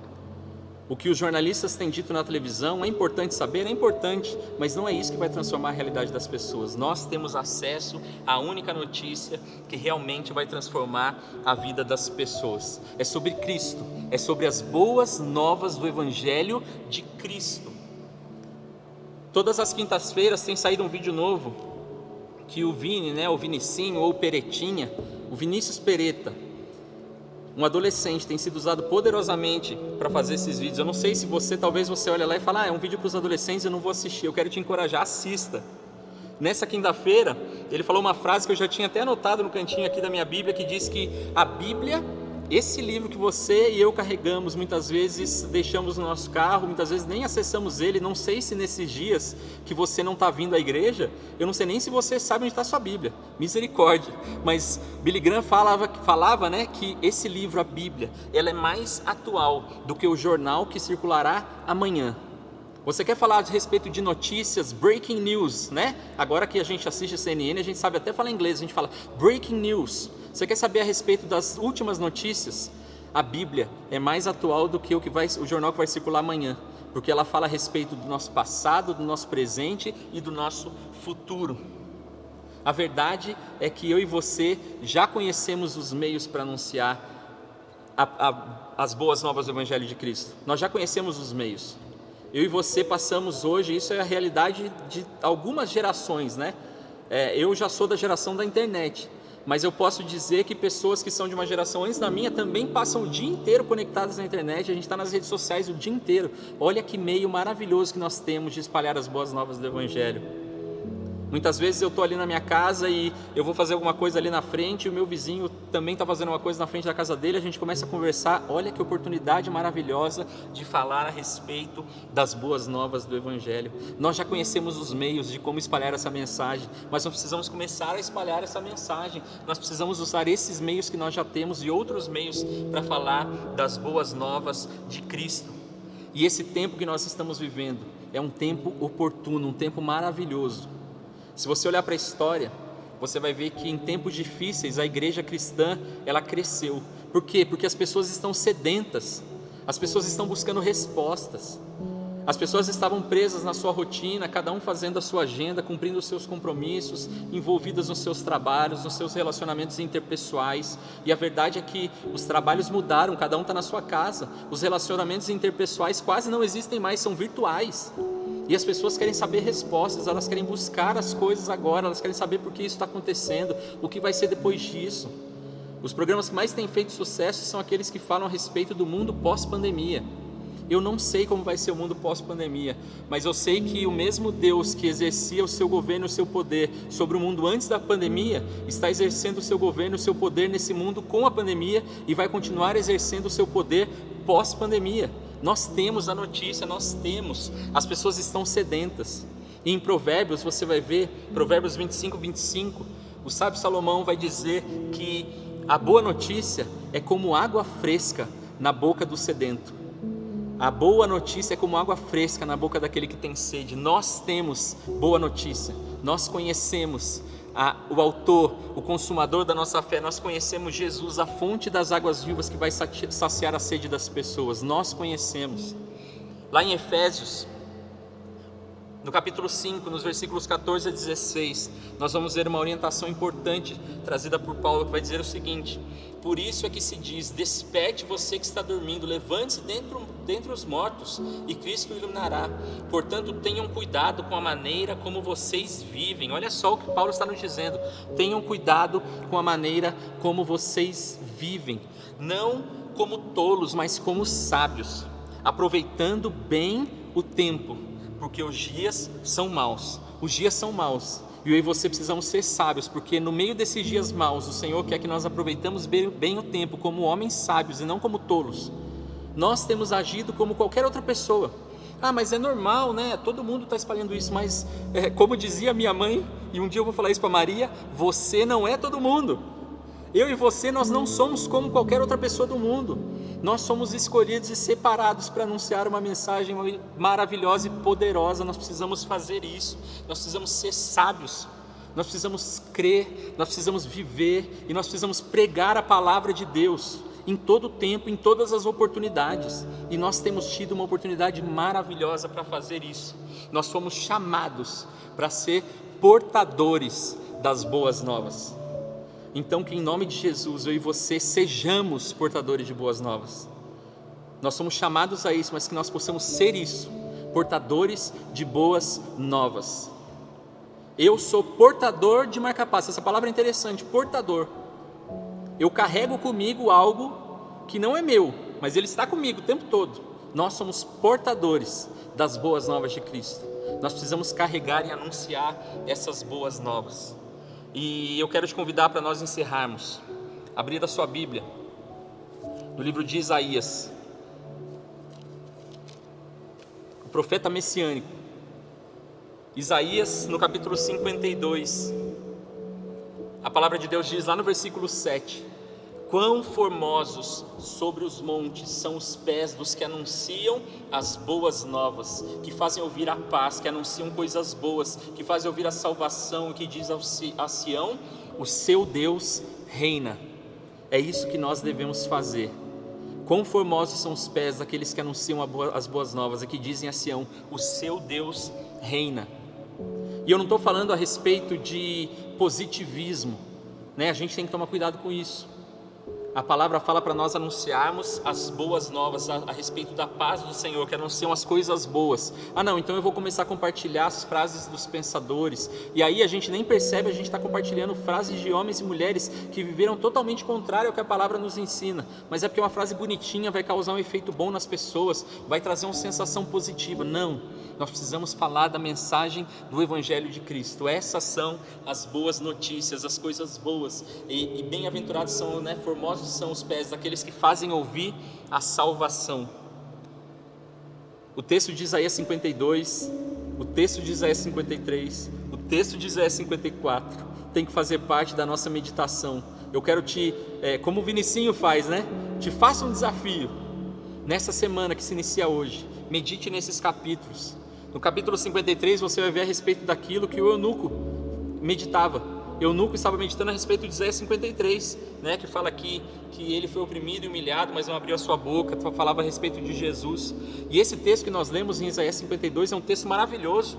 O que os jornalistas têm dito na televisão é importante saber, é importante, mas não é isso que vai transformar a realidade das pessoas. Nós temos acesso à única notícia que realmente vai transformar a vida das pessoas. É sobre Cristo, é sobre as boas novas do Evangelho de Cristo. Todas as quintas-feiras tem saído um vídeo novo que o Vini, o Vinicinho ou o Peretinha, o Vinícius Pereta, um adolescente, tem sido usado poderosamente para fazer esses vídeos. Eu não sei se talvez você olhe lá e fala: é um vídeo para os adolescentes, eu não vou assistir. Eu quero te encorajar, assista. Nessa quinta-feira, ele falou uma frase que eu já tinha até anotado no cantinho aqui da minha Bíblia, que diz que a Bíblia, esse livro que você e eu carregamos, muitas vezes deixamos no nosso carro, muitas vezes nem acessamos ele. Não sei se nesses dias que você não está vindo à igreja, eu não sei nem se você sabe onde está a sua Bíblia, misericórdia. Mas Billy Graham falava que esse livro, a Bíblia, ela é mais atual do que o jornal que circulará amanhã. Você quer falar a respeito de notícias, breaking news, né? Agora que a gente assiste a CNN, a gente sabe até falar inglês, a gente fala breaking news. Você quer saber a respeito das últimas notícias? A Bíblia é mais atual do que o jornal que vai circular amanhã, porque ela fala a respeito do nosso passado, do nosso presente e do nosso futuro. A verdade é que eu e você já conhecemos os meios para anunciar as boas novas do Evangelho de Cristo. Nós já conhecemos os meios. Eu e você passamos hoje, isso é a realidade de algumas gerações, né? Eu já sou da geração da internet, mas eu posso dizer que pessoas que são de uma geração antes da minha também passam o dia inteiro conectadas na internet. A gente está nas redes sociais o dia inteiro. Olha que meio maravilhoso que nós temos de espalhar as boas novas do Evangelho. Muitas vezes eu estou ali na minha casa e eu vou fazer alguma coisa ali na frente, e o meu vizinho também está fazendo uma coisa na frente da casa dele, a gente começa a conversar. Olha que oportunidade maravilhosa de falar a respeito das boas novas do Evangelho. Nós já conhecemos os meios de como espalhar essa mensagem, mas nós precisamos começar a espalhar essa mensagem. Nós precisamos usar esses meios que nós já temos e outros meios para falar das boas novas de Cristo. E esse tempo que nós estamos vivendo é um tempo oportuno, um tempo maravilhoso. Se você olhar para a história, você vai ver que em tempos difíceis a igreja cristã, ela cresceu. Por quê? Porque as pessoas estão sedentas, as pessoas estão buscando respostas, as pessoas estavam presas na sua rotina, cada um fazendo a sua agenda, cumprindo os seus compromissos, envolvidas nos seus trabalhos, nos seus relacionamentos interpessoais. E a verdade é que os trabalhos mudaram, cada um está na sua casa, os relacionamentos interpessoais quase não existem mais, são virtuais. E as pessoas querem saber respostas, elas querem buscar as coisas agora, elas querem saber por que isso está acontecendo, o que vai ser depois disso. Os programas que mais têm feito sucesso são aqueles que falam a respeito do mundo pós-pandemia. Eu não sei como vai ser o mundo pós-pandemia, mas eu sei que o mesmo Deus que exercia o seu governo, o seu poder sobre o mundo antes da pandemia, está exercendo o seu governo, o seu poder nesse mundo com a pandemia e vai continuar exercendo o seu poder pós-pandemia. Nós temos a notícia, as pessoas estão sedentas. E em Provérbios você vai ver, Provérbios 25, 25, o sábio Salomão vai dizer que a boa notícia é como água fresca na boca do sedento. A boa notícia é como água fresca na boca daquele que tem sede. Nós temos boa notícia, nós conhecemos o autor, o consumador da nossa fé, nós conhecemos Jesus, a fonte das águas vivas que vai saciar a sede das pessoas, nós conhecemos. Lá em Efésios, no capítulo 5, nos versículos 14 a 16, nós vamos ver uma orientação importante trazida por Paulo, que vai dizer o seguinte: por isso é que se diz, desperte você que está dormindo, levante-se dentre os mortos, e Cristo o iluminará. Portanto, tenham cuidado com a maneira como vocês vivem. Olha só o que Paulo está nos dizendo: tenham cuidado com a maneira como vocês vivem, não como tolos, mas como sábios, aproveitando bem o tempo, porque os dias são maus. Os dias são maus. E eu e você precisamos ser sábios, porque no meio desses dias maus, o Senhor quer que nós aproveitamos bem o tempo, como homens sábios e não como tolos. Nós temos agido como qualquer outra pessoa. Ah, mas é normal, né? Todo mundo está espalhando isso, mas como dizia minha mãe, e um dia eu vou falar isso para Maria, você não é todo mundo. Eu e você, nós não somos como qualquer outra pessoa do mundo. Nós somos escolhidos e separados para anunciar uma mensagem maravilhosa e poderosa. Nós precisamos fazer isso, nós precisamos ser sábios, nós precisamos crer, nós precisamos viver e nós precisamos pregar a palavra de Deus em todo o tempo, em todas as oportunidades. E nós temos tido uma oportunidade maravilhosa para fazer isso. Nós fomos chamados para ser portadores das boas novas. Então que em nome de Jesus eu e você sejamos portadores de boas novas. Nós somos chamados a isso, mas que nós possamos ser isso, portadores de boas novas. Eu sou portador de marca-passo. Essa palavra é interessante, portador. Eu carrego comigo algo que não é meu, mas ele está comigo o tempo todo. Nós somos portadores das boas novas de Cristo. Nós precisamos carregar e anunciar essas boas novas. E eu quero te convidar para nós encerrarmos, abrir a sua Bíblia, no livro de Isaías, o profeta messiânico. Isaías, no capítulo 52, a palavra de Deus diz lá no versículo 7: quão formosos sobre os montes são os pés dos que anunciam as boas novas, que fazem ouvir a paz, que anunciam coisas boas, que fazem ouvir a salvação, que diz a Sião, o seu Deus reina. É isso que nós devemos fazer. Quão formosos são os pés daqueles que anunciam as boas novas e que dizem a Sião: o seu Deus reina. E eu não estou falando a respeito de positivismo, né? A gente tem que tomar cuidado com isso. A palavra fala para nós anunciarmos as boas novas a respeito da paz do Senhor, que anunciam as coisas boas. Não, então eu vou começar a compartilhar as frases dos pensadores, e aí a gente nem percebe, a gente está compartilhando frases de homens e mulheres que viveram totalmente contrário ao que a palavra nos ensina, mas é porque uma frase bonitinha vai causar um efeito bom nas pessoas, vai trazer uma sensação positiva. Não, nós precisamos falar da mensagem do Evangelho de Cristo. Essas são as boas notícias, as coisas boas, e bem-aventurados são, né, formosos são os pés daqueles que fazem ouvir a salvação. O texto de Isaías 52, o texto de Isaías 53, o texto de Isaías 54 tem que fazer parte da nossa meditação. Eu quero como o Vinicinho faz, né? Te faço um desafio. Nessa semana que se inicia hoje, medite nesses capítulos. No capítulo 53 você vai ver a respeito daquilo que o eunuco meditava. Eunuco estava meditando a respeito de Isaías 53, né, que fala aqui que ele foi oprimido e humilhado, mas não abriu a sua boca, falava a respeito de Jesus. E esse texto que nós lemos em Isaías 52 é um texto maravilhoso.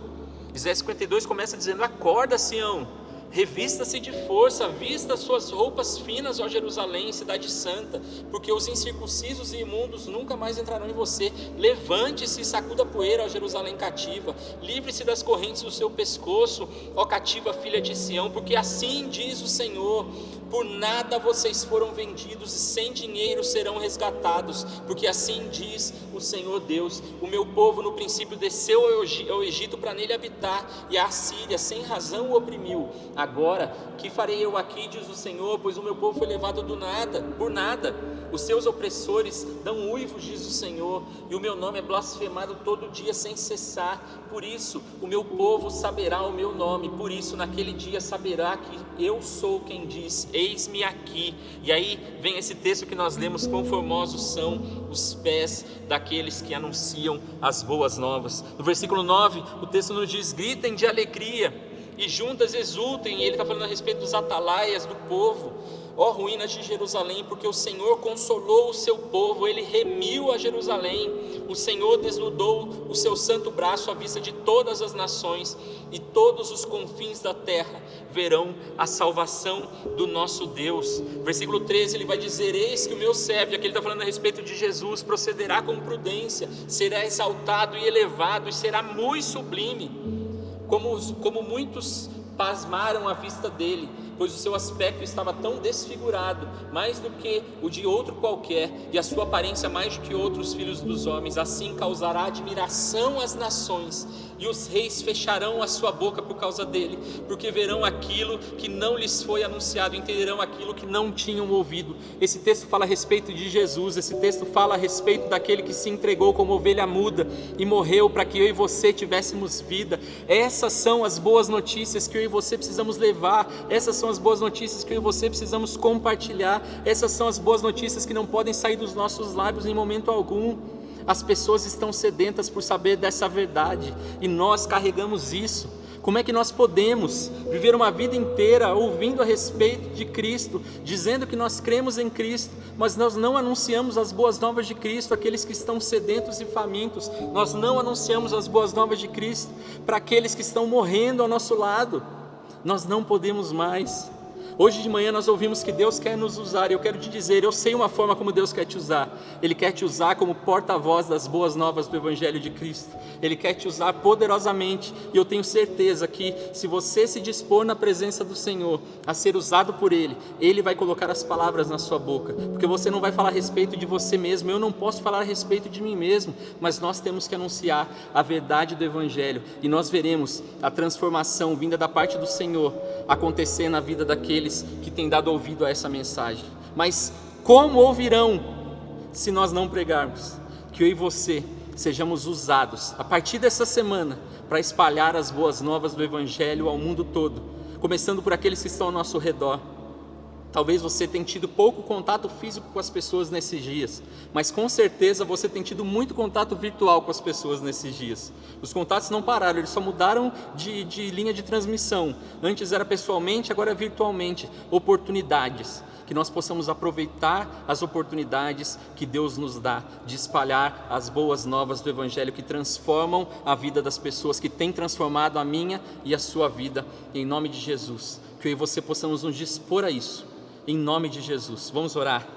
Isaías 52 começa dizendo: acorda, Sião, revista-se de força, vista suas roupas finas, ó Jerusalém, cidade santa, porque os incircuncisos e imundos nunca mais entrarão em você. Levante-se e sacuda a poeira, ó Jerusalém cativa, livre-se das correntes do seu pescoço, ó cativa filha de Sião, porque assim diz o Senhor: por nada vocês foram vendidos e sem dinheiro serão resgatados, porque assim diz o Senhor Deus: o meu povo no princípio desceu ao Egito para nele habitar, e a Assíria sem razão o oprimiu. Agora, que farei eu aqui, diz o Senhor, pois o meu povo foi levado por nada. Os seus opressores dão uivos, diz o Senhor, e o meu nome é blasfemado todo dia sem cessar. Por isso, o meu povo saberá o meu nome, por isso naquele dia saberá que eu sou quem diz: eis-me aqui. E aí vem esse texto que nós lemos: quão formosos são os pés daqueles que anunciam as boas novas. No versículo 9, o texto nos diz: gritem de alegria e juntas exultem. E ele está falando a respeito dos atalaias do povo. Ó ruínas de Jerusalém, porque o Senhor consolou o seu povo, ele remiu a Jerusalém. O Senhor desnudou o seu santo braço à vista de todas as nações, e todos os confins da terra verão a salvação do nosso Deus. Versículo 13, ele vai dizer: eis que o meu servo, aqui ele está falando a respeito de Jesus, procederá com prudência, será exaltado e elevado, e será muito sublime, como muitos pasmaram à vista dele, pois o seu aspecto estava tão desfigurado, mais do que o de outro qualquer, e a sua aparência mais do que outros filhos dos homens. Assim causará admiração às nações, e os reis fecharão a sua boca por causa dele, porque verão aquilo que não lhes foi anunciado, entenderão aquilo que não tinham ouvido. Esse texto fala a respeito de Jesus, esse texto fala a respeito daquele que se entregou como ovelha muda e morreu para que eu e você tivéssemos vida. Essas são as boas notícias que eu e você precisamos levar, essas são as boas notícias que eu e você precisamos compartilhar, essas são as boas notícias que não podem sair dos nossos lábios em momento algum. As pessoas estão sedentas por saber dessa verdade, e nós carregamos isso. Como é que nós podemos viver uma vida inteira ouvindo a respeito de Cristo, dizendo que nós cremos em Cristo, mas nós não anunciamos as boas novas de Cristo àqueles que estão sedentos e famintos? Nós não anunciamos as boas novas de Cristo para aqueles que estão morrendo ao nosso lado. Nós não podemos mais. Hoje de manhã nós ouvimos que Deus quer nos usar, e eu quero te dizer, eu sei uma forma como Deus quer te usar. Ele quer te usar como porta-voz das boas novas do Evangelho de Cristo. Ele quer te usar poderosamente, e eu tenho certeza que se você se dispor na presença do Senhor a ser usado por Ele, Ele vai colocar as palavras na sua boca, porque você não vai falar a respeito de você mesmo, eu não posso falar a respeito de mim mesmo, mas nós temos que anunciar a verdade do Evangelho, e nós veremos a transformação vinda da parte do Senhor acontecer na vida daqueles que têm dado ouvido a essa mensagem. Mas como ouvirão se nós não pregarmos? Que eu e você sejamos usados a partir dessa semana para espalhar as boas novas do Evangelho ao mundo todo, começando por aqueles que estão ao nosso redor. Talvez você tenha tido pouco contato físico com as pessoas nesses dias, mas com certeza você tem tido muito contato virtual com as pessoas nesses dias. Os contatos não pararam, eles só mudaram de linha de transmissão. Antes era pessoalmente, agora é virtualmente. Oportunidades. que nós possamos aproveitar as oportunidades que Deus nos dá de espalhar as boas novas do Evangelho que transformam a vida das pessoas, que tem transformado a minha e a sua vida, em nome de Jesus. Que eu e você possamos nos dispor a isso, em nome de Jesus. Vamos orar.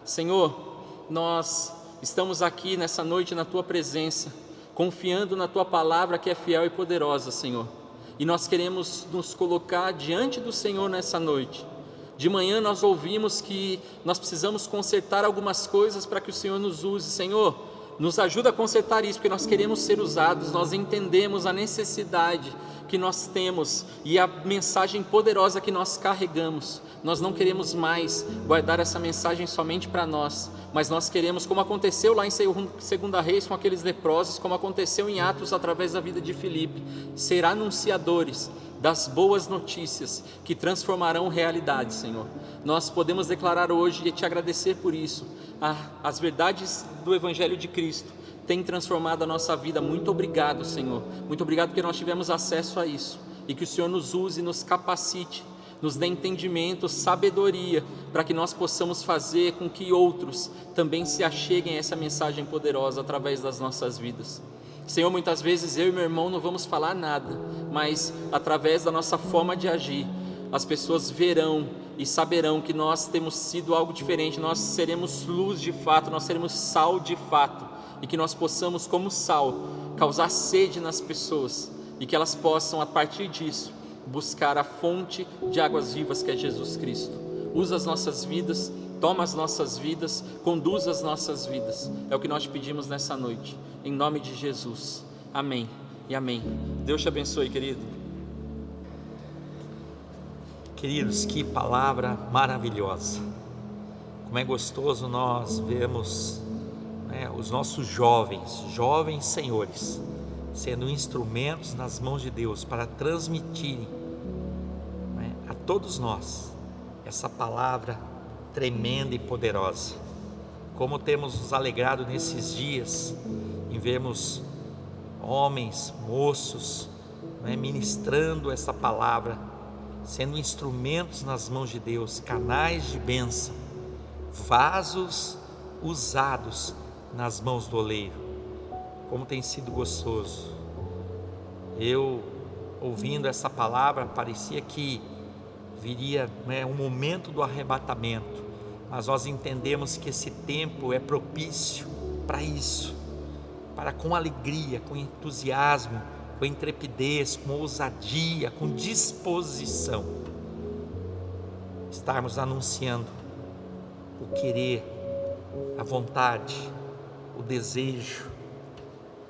Senhor, nós estamos aqui nessa noite na Tua presença, confiando na Tua palavra que é fiel e poderosa, Senhor. E nós queremos nos colocar diante do Senhor nessa noite. De manhã nós ouvimos que nós precisamos consertar algumas coisas para que o Senhor nos use. Senhor, nos ajuda a consertar isso, porque nós queremos ser usados, nós entendemos a necessidade que nós temos e a mensagem poderosa que nós carregamos. Nós não queremos mais guardar essa mensagem somente para nós, mas nós queremos, como aconteceu lá em 2 Reis com aqueles leprosos, como aconteceu em Atos através da vida de Filipe, ser anunciadores das boas notícias que transformarão realidade, Senhor. Nós podemos declarar hoje e te agradecer por isso. As verdades do Evangelho de Cristo têm transformado a nossa vida. Muito obrigado, Senhor. Muito obrigado porque nós tivemos acesso a isso, e que o Senhor nos use, nos capacite, nos dê entendimento, sabedoria, para que nós possamos fazer com que outros também se acheguem a essa mensagem poderosa através das nossas vidas. Senhor, muitas vezes eu e meu irmão não vamos falar nada, mas através da nossa forma de agir, as pessoas verão e saberão que nós temos sido algo diferente, nós seremos luz de fato, nós seremos sal de fato, e que nós possamos, como sal, causar sede nas pessoas, e que elas possam, a partir disso, buscar a fonte de águas vivas que é Jesus Cristo. Usa as nossas vidas, toma as nossas vidas, conduz as nossas vidas. É o que nós te pedimos nessa noite, em nome de Jesus. Amém e amém. Deus te abençoe, querido. Queridos, que palavra maravilhosa. Como é gostoso nós vermos, os nossos jovens senhores, sendo instrumentos nas mãos de Deus para transmitirem, a todos nós essa palavra tremenda e poderosa. Como temos nos alegrado nesses dias em vermos homens, moços, ministrando essa palavra, sendo instrumentos nas mãos de Deus, canais de bênção, vasos usados nas mãos do oleiro. Como tem sido gostoso. Eu, ouvindo essa palavra, parecia que viria um momento do arrebatamento, mas nós entendemos que esse tempo é propício para isso, para com alegria, com entusiasmo, com intrepidez, com ousadia, com disposição, estarmos anunciando o querer, a vontade, o desejo,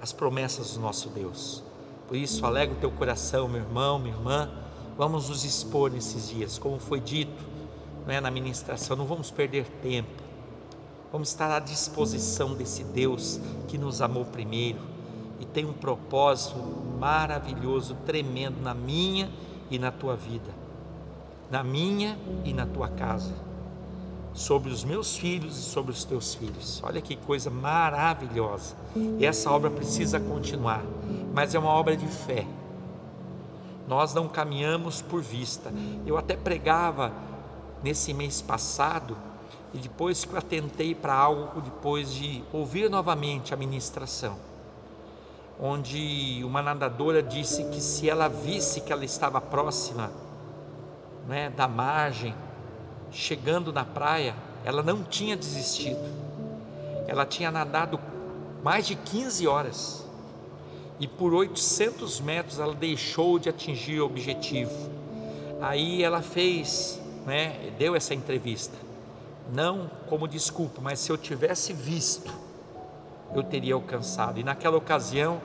as promessas do nosso Deus. Por isso, alegra o teu coração, meu irmão, minha irmã. Vamos nos expor nesses dias, como foi dito, na ministração. Não vamos perder tempo, vamos estar à disposição desse Deus que nos amou primeiro e tem um propósito maravilhoso, tremendo na minha e na tua vida, na minha e na tua casa, sobre os meus filhos e sobre os teus filhos. Olha que coisa maravilhosa. E essa obra precisa continuar, mas é uma obra de fé. Nós não caminhamos por vista. Eu até pregava nesse mês passado, e depois que eu atentei para algo, depois de ouvir novamente a ministração, onde uma nadadora disse que se ela visse que ela estava próxima, da margem, chegando na praia, ela não tinha desistido. Ela tinha nadado mais de 15 horas e por 800 metros ela deixou de atingir o objetivo. Aí ela fez, deu essa entrevista, não como desculpa, mas se eu tivesse visto, eu teria alcançado. E naquela ocasião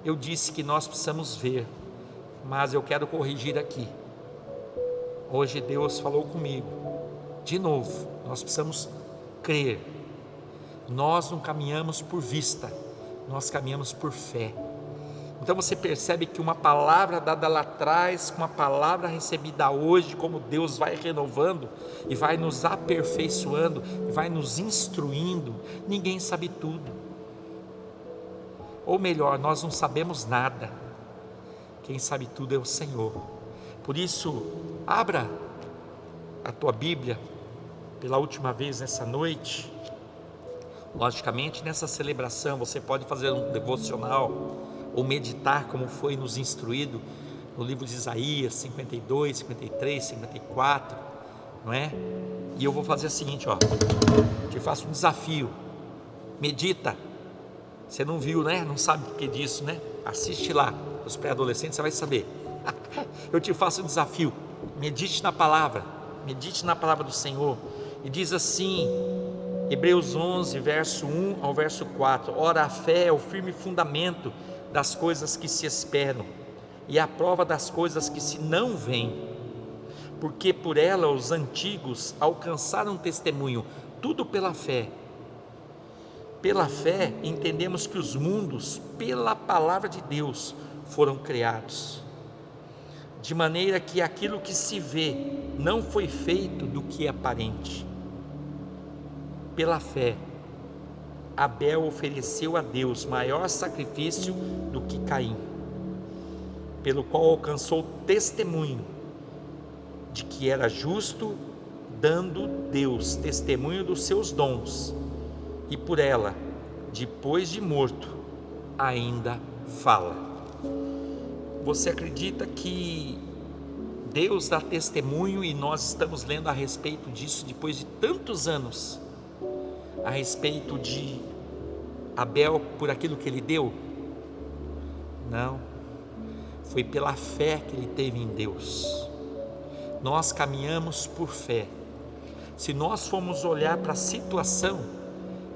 eu disse que nós precisamos ver, mas eu quero corrigir aqui. Hoje Deus falou comigo de novo, nós precisamos crer. Nós não caminhamos por vista, nós caminhamos por fé. Então você percebe que uma palavra dada lá atrás, com uma palavra recebida hoje, como Deus vai renovando e vai nos aperfeiçoando, e vai nos instruindo. Ninguém sabe tudo, ou melhor, nós não sabemos nada. Quem sabe tudo é o Senhor. Por isso, abra a tua Bíblia pela última vez nessa noite. Logicamente, nessa celebração você pode fazer um devocional ou meditar como foi nos instruído no livro de Isaías 52, 53, 54, não é? E eu vou fazer o seguinte, ó, te faço um desafio, medita. Você não viu, né? Não sabe o que disso, né? Assiste lá, os pré-adolescentes, você vai saber. Eu te faço um desafio, medite na palavra do Senhor. E diz assim, Hebreus 11, verso 1 ao verso 4: ora, a fé é o firme fundamento das coisas que se esperam e a prova das coisas que se não veem, porque por ela os antigos alcançaram testemunho. Tudo pela fé. Pela fé entendemos que os mundos, pela palavra de Deus, foram criados, de maneira que aquilo que se vê não foi feito do que é aparente. Pela fé, Abel ofereceu a Deus maior sacrifício do que Caim, pelo qual alcançou testemunho de que era justo, dando Deus testemunho dos seus dons, e por ela, depois de morto, ainda fala. Você acredita que Deus dá testemunho, e nós estamos lendo a respeito disso depois de tantos anos, a respeito de Abel por aquilo que ele deu? Não, foi pela fé que ele teve em Deus. Nós caminhamos por fé. Se nós formos olhar para a situação,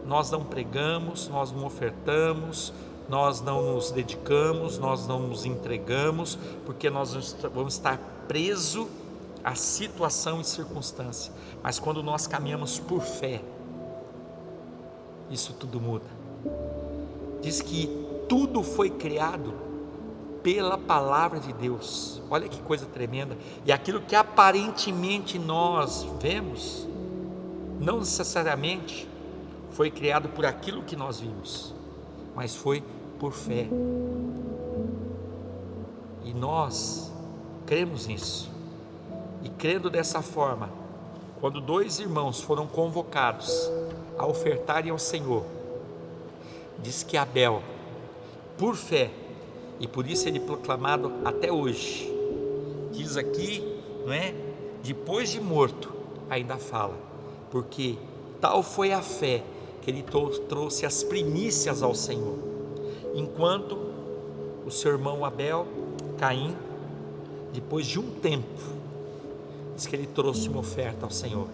nós não pregamos, nós não ofertamos, nós não nos dedicamos, nós não nos entregamos, porque nós vamos estar presos à situação e circunstância. Mas quando nós caminhamos por fé, isso tudo muda. Diz que tudo foi criado pela palavra de Deus. Olha que coisa tremenda. E aquilo que aparentemente nós vemos, não necessariamente foi criado por aquilo que nós vimos, mas foi por fé. E nós cremos nisso. E crendo dessa forma, quando dois irmãos foram convocados a ofertarem ao Senhor, diz que Abel, por fé, e por isso ele é proclamado até hoje, diz aqui, não é? Depois de morto, ainda fala, porque tal foi a fé que ele trouxe as primícias ao Senhor, enquanto o seu irmão Abel, Caim, depois de um tempo, diz que ele trouxe uma oferta ao Senhor.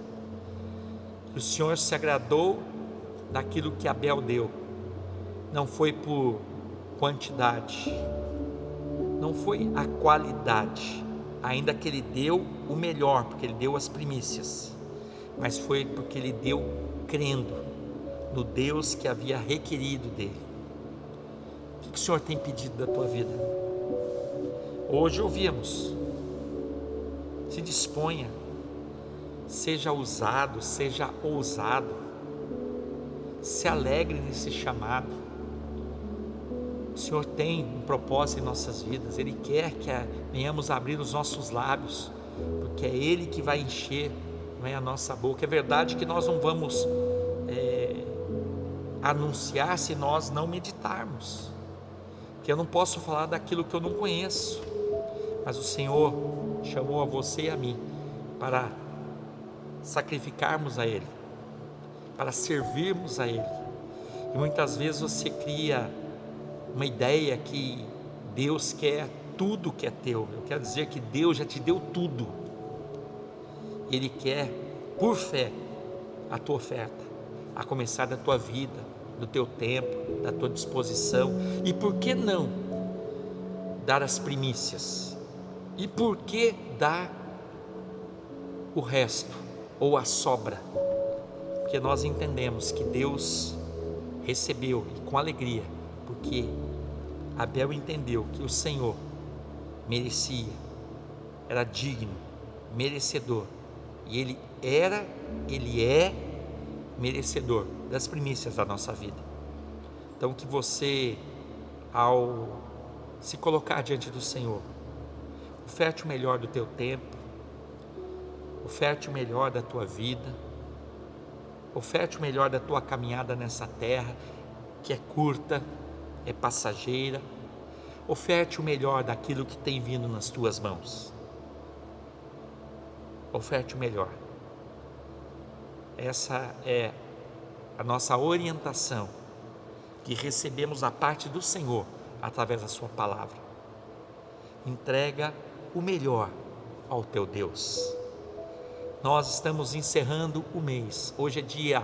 O Senhor se agradou daquilo que Abel deu. Não foi por quantidade, não foi a qualidade, ainda que ele deu o melhor, porque ele deu as primícias, mas foi porque ele deu crendo no Deus que havia requerido dele. O que o Senhor tem pedido da tua vida? Hoje ouvimos, se disponha, seja usado, seja ousado, se alegre nesse chamado. O Senhor tem um propósito em nossas vidas. Ele quer que venhamos abrir os nossos lábios, porque é Ele que vai encher, não é, a nossa boca. É verdade que nós não vamos anunciar se nós não meditarmos, que eu não posso falar daquilo que eu não conheço, mas o Senhor chamou a você e a mim para sacrificarmos a Ele, para servirmos a Ele. E muitas vezes você cria uma ideia que Deus quer tudo que é teu. Eu quero dizer que Deus já te deu tudo. Ele quer, por fé, a tua oferta, a começar da tua vida, do teu tempo, da tua disposição. E por que não dar as primícias? E por que dar o resto ou a sobra? Porque nós entendemos que Deus recebeu, e com alegria, porque Abel entendeu que o Senhor merecia, era digno, merecedor, e Ele é merecedor das primícias da nossa vida. Então que você, ao se colocar diante do Senhor, oferte o melhor do teu tempo, oferte o melhor da tua vida, Oferte o melhor da tua caminhada nessa terra, que é curta, é passageira. Oferte o melhor daquilo que tem vindo nas tuas mãos. Oferte o melhor. Essa é a nossa orientação que recebemos da parte do Senhor através da sua palavra. Entrega o melhor ao teu Deus. Nós estamos encerrando o mês. Hoje é dia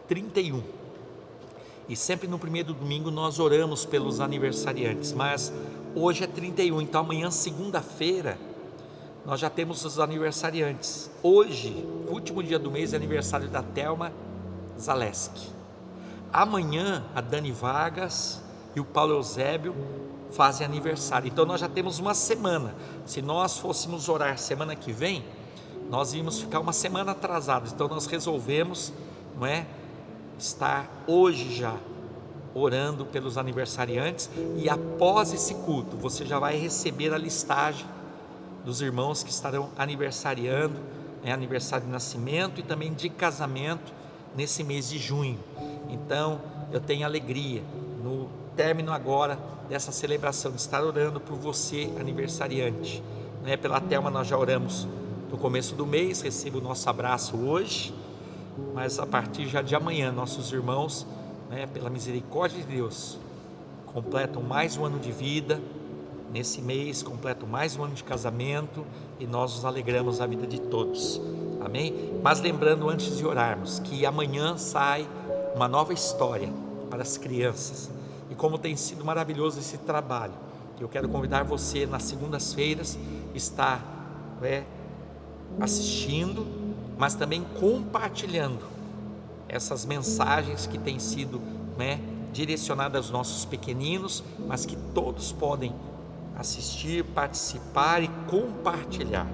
31. E sempre no primeiro domingo nós oramos pelos aniversariantes, mas hoje é 31, então amanhã, segunda-feira, nós já temos os aniversariantes. Hoje, o último dia do mês, é aniversário da Thelma Zaleski. Amanhã, a Dani Vargas e o Paulo Eusébio fazem aniversário. Então nós já temos uma semana. Se nós fôssemos orar semana que vem, nós íamos ficar uma semana atrasados. Então nós resolvemos, não é, estar hoje já orando pelos aniversariantes, e após esse culto você já vai receber a listagem dos irmãos que estarão aniversariando, aniversário de nascimento e também de casamento nesse mês de junho. Então eu tenho alegria no término agora dessa celebração de estar orando por você, aniversariante, pela Thelma nós já oramos no começo do mês, receba o nosso abraço hoje, mas a partir já de amanhã nossos irmãos, pela misericórdia de Deus, completam mais um ano de vida. Nesse mês completam mais um ano de casamento e nós nos alegramos a vida de todos, amém? Mas lembrando, antes de orarmos, que amanhã sai uma nova história para as crianças, e como tem sido maravilhoso esse trabalho, eu quero convidar você nas segundas-feiras estar assistindo, mas também compartilhando essas mensagens que têm sido direcionadas aos nossos pequeninos, mas que todos podem assistir, participar e compartilhar.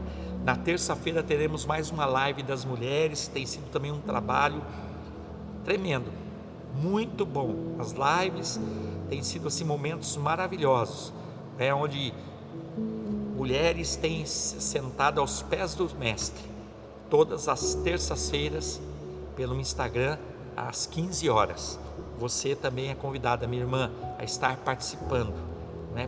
Na terça-feira teremos mais uma live das mulheres, tem sido também um trabalho tremendo, muito bom. As lives têm sido assim momentos maravilhosos, onde mulheres têm sentado aos pés do mestre, todas as terças-feiras pelo Instagram às 15 horas. Você também é convidada, minha irmã, a estar participando,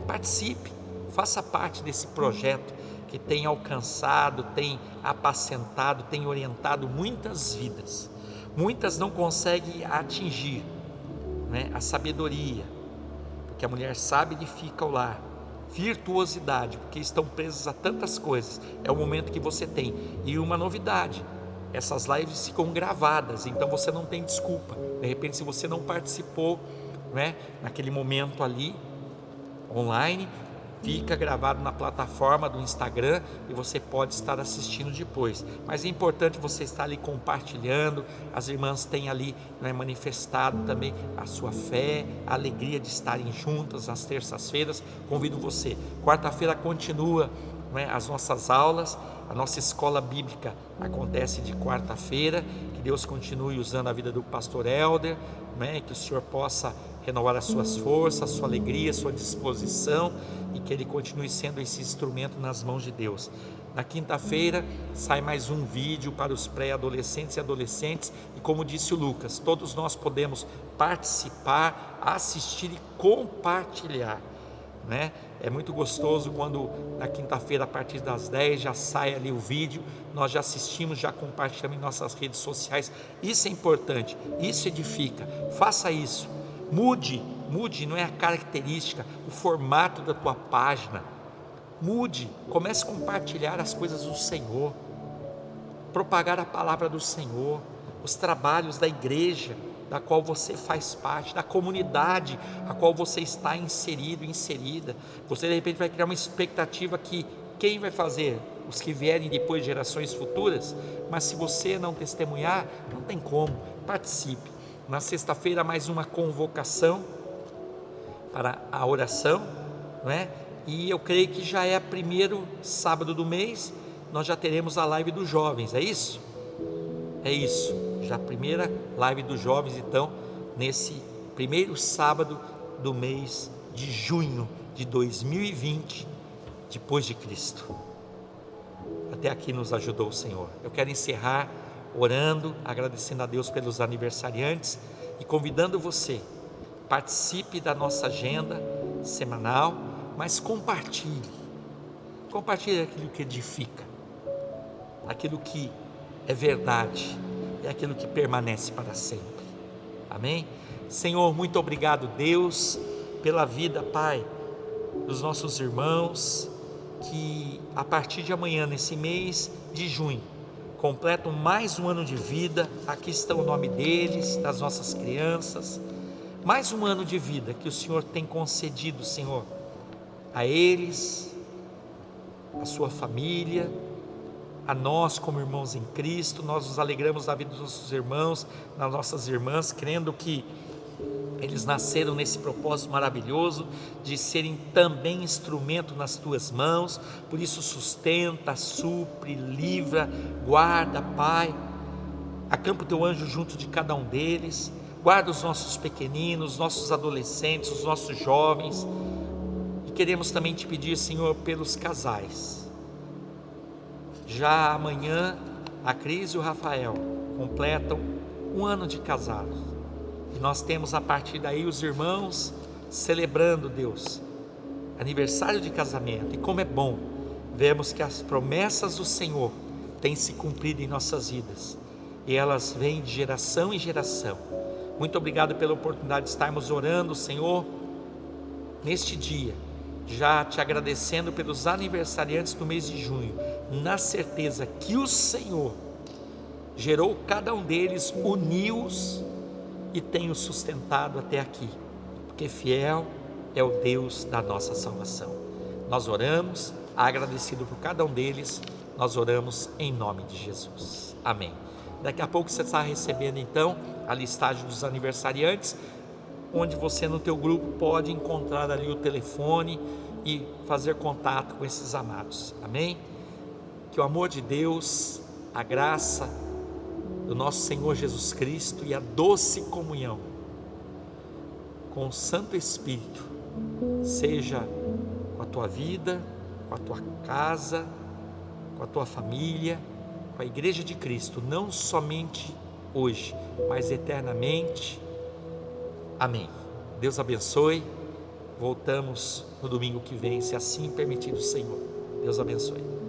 participe, faça parte desse projeto que tem alcançado, tem apacentado, tem orientado muitas vidas. Muitas não conseguem atingir a sabedoria, porque a mulher sábia edifica o lar. Virtuosidade, porque estão presas a tantas coisas. É o momento que você tem. E uma novidade, essas lives ficam gravadas, então você não tem desculpa. De repente, se você não participou naquele momento ali online, fica gravado na plataforma do Instagram e você pode estar assistindo depois. Mas é importante você estar ali compartilhando. As irmãs têm ali manifestado também a sua fé, a alegria de estarem juntas nas terças-feiras. Convido você. Quarta-feira continua as nossas aulas. A nossa escola bíblica acontece de quarta-feira. Que Deus continue usando a vida do pastor Helder, que o Senhor possa renovar as suas forças, a sua alegria, a sua disposição, e que ele continue sendo esse instrumento nas mãos de Deus. Na quinta-feira sai mais um vídeo para os pré-adolescentes e adolescentes, e como disse o Lucas, todos nós podemos participar, assistir e compartilhar, É muito gostoso quando na quinta-feira a partir das 10 já sai ali o vídeo, nós já assistimos, já compartilhamos em nossas redes sociais. Isso é importante, isso edifica. Faça isso, mude, não é a característica, o formato da tua página. Mude, comece a compartilhar as coisas do Senhor, propagar a palavra do Senhor, os trabalhos da igreja da qual você faz parte, da comunidade a qual você está inserido, inserida. Você de repente vai criar uma expectativa que quem vai fazer? Os que vierem depois, gerações futuras. Mas se você não testemunhar, não tem como. Participe. Na sexta-feira mais uma convocação para a oração, E eu creio que já é o primeiro sábado do mês, nós já teremos a live dos jovens, é isso? É isso, já a primeira live dos jovens, então, nesse primeiro sábado do mês de junho de 2020, depois de Cristo. Até aqui nos ajudou o Senhor. Eu quero encerrar orando, agradecendo a Deus pelos aniversariantes e convidando você, participe da nossa agenda semanal, mas compartilhe aquilo que edifica, aquilo que é verdade, é aquilo que permanece para sempre. Amém? Senhor, muito obrigado, Deus, pela vida, Pai, dos nossos irmãos que a partir de amanhã, nesse mês de junho, completam mais um ano de vida. Aqui está o nome deles, das nossas crianças, mais um ano de vida que o Senhor tem concedido, Senhor, a eles, a sua família, a nós como irmãos em Cristo. Nós nos alegramos da vida dos nossos irmãos, das nossas irmãs, crendo que eles nasceram nesse propósito maravilhoso de serem também instrumento nas tuas mãos. Por isso sustenta, supre, livra, guarda, Pai, acampa o teu anjo junto de cada um deles, guarda os nossos pequeninos, os nossos adolescentes, os nossos jovens. E queremos também te pedir, Senhor, pelos casais. Já amanhã a Cris e o Rafael completam um ano de casados, e nós temos a partir daí os irmãos celebrando, Deus, aniversário de casamento. E como é bom, vemos que as promessas do Senhor têm se cumprido em nossas vidas, e elas vêm de geração em geração. Muito obrigado pela oportunidade de estarmos orando, Senhor, neste dia, já te agradecendo pelos aniversariantes do mês de junho, na certeza que o Senhor gerou cada um deles, uniu-os e tem os sustentado até aqui, porque fiel é o Deus da nossa salvação. Nós oramos, agradecido por cada um deles, nós oramos em nome de Jesus. Amém. Daqui a pouco você está recebendo então a listagem dos aniversariantes, onde você no teu grupo pode encontrar ali o telefone e fazer contato com esses amados. Amém? Que o amor de Deus, a graça do nosso Senhor Jesus Cristo e a doce comunhão com o Santo Espírito seja com a tua vida, com a tua casa, com a tua família, com a Igreja de Cristo, não somente hoje, mas eternamente. Amém. Deus abençoe. Voltamos no domingo que vem, se assim permitir o Senhor. Deus abençoe.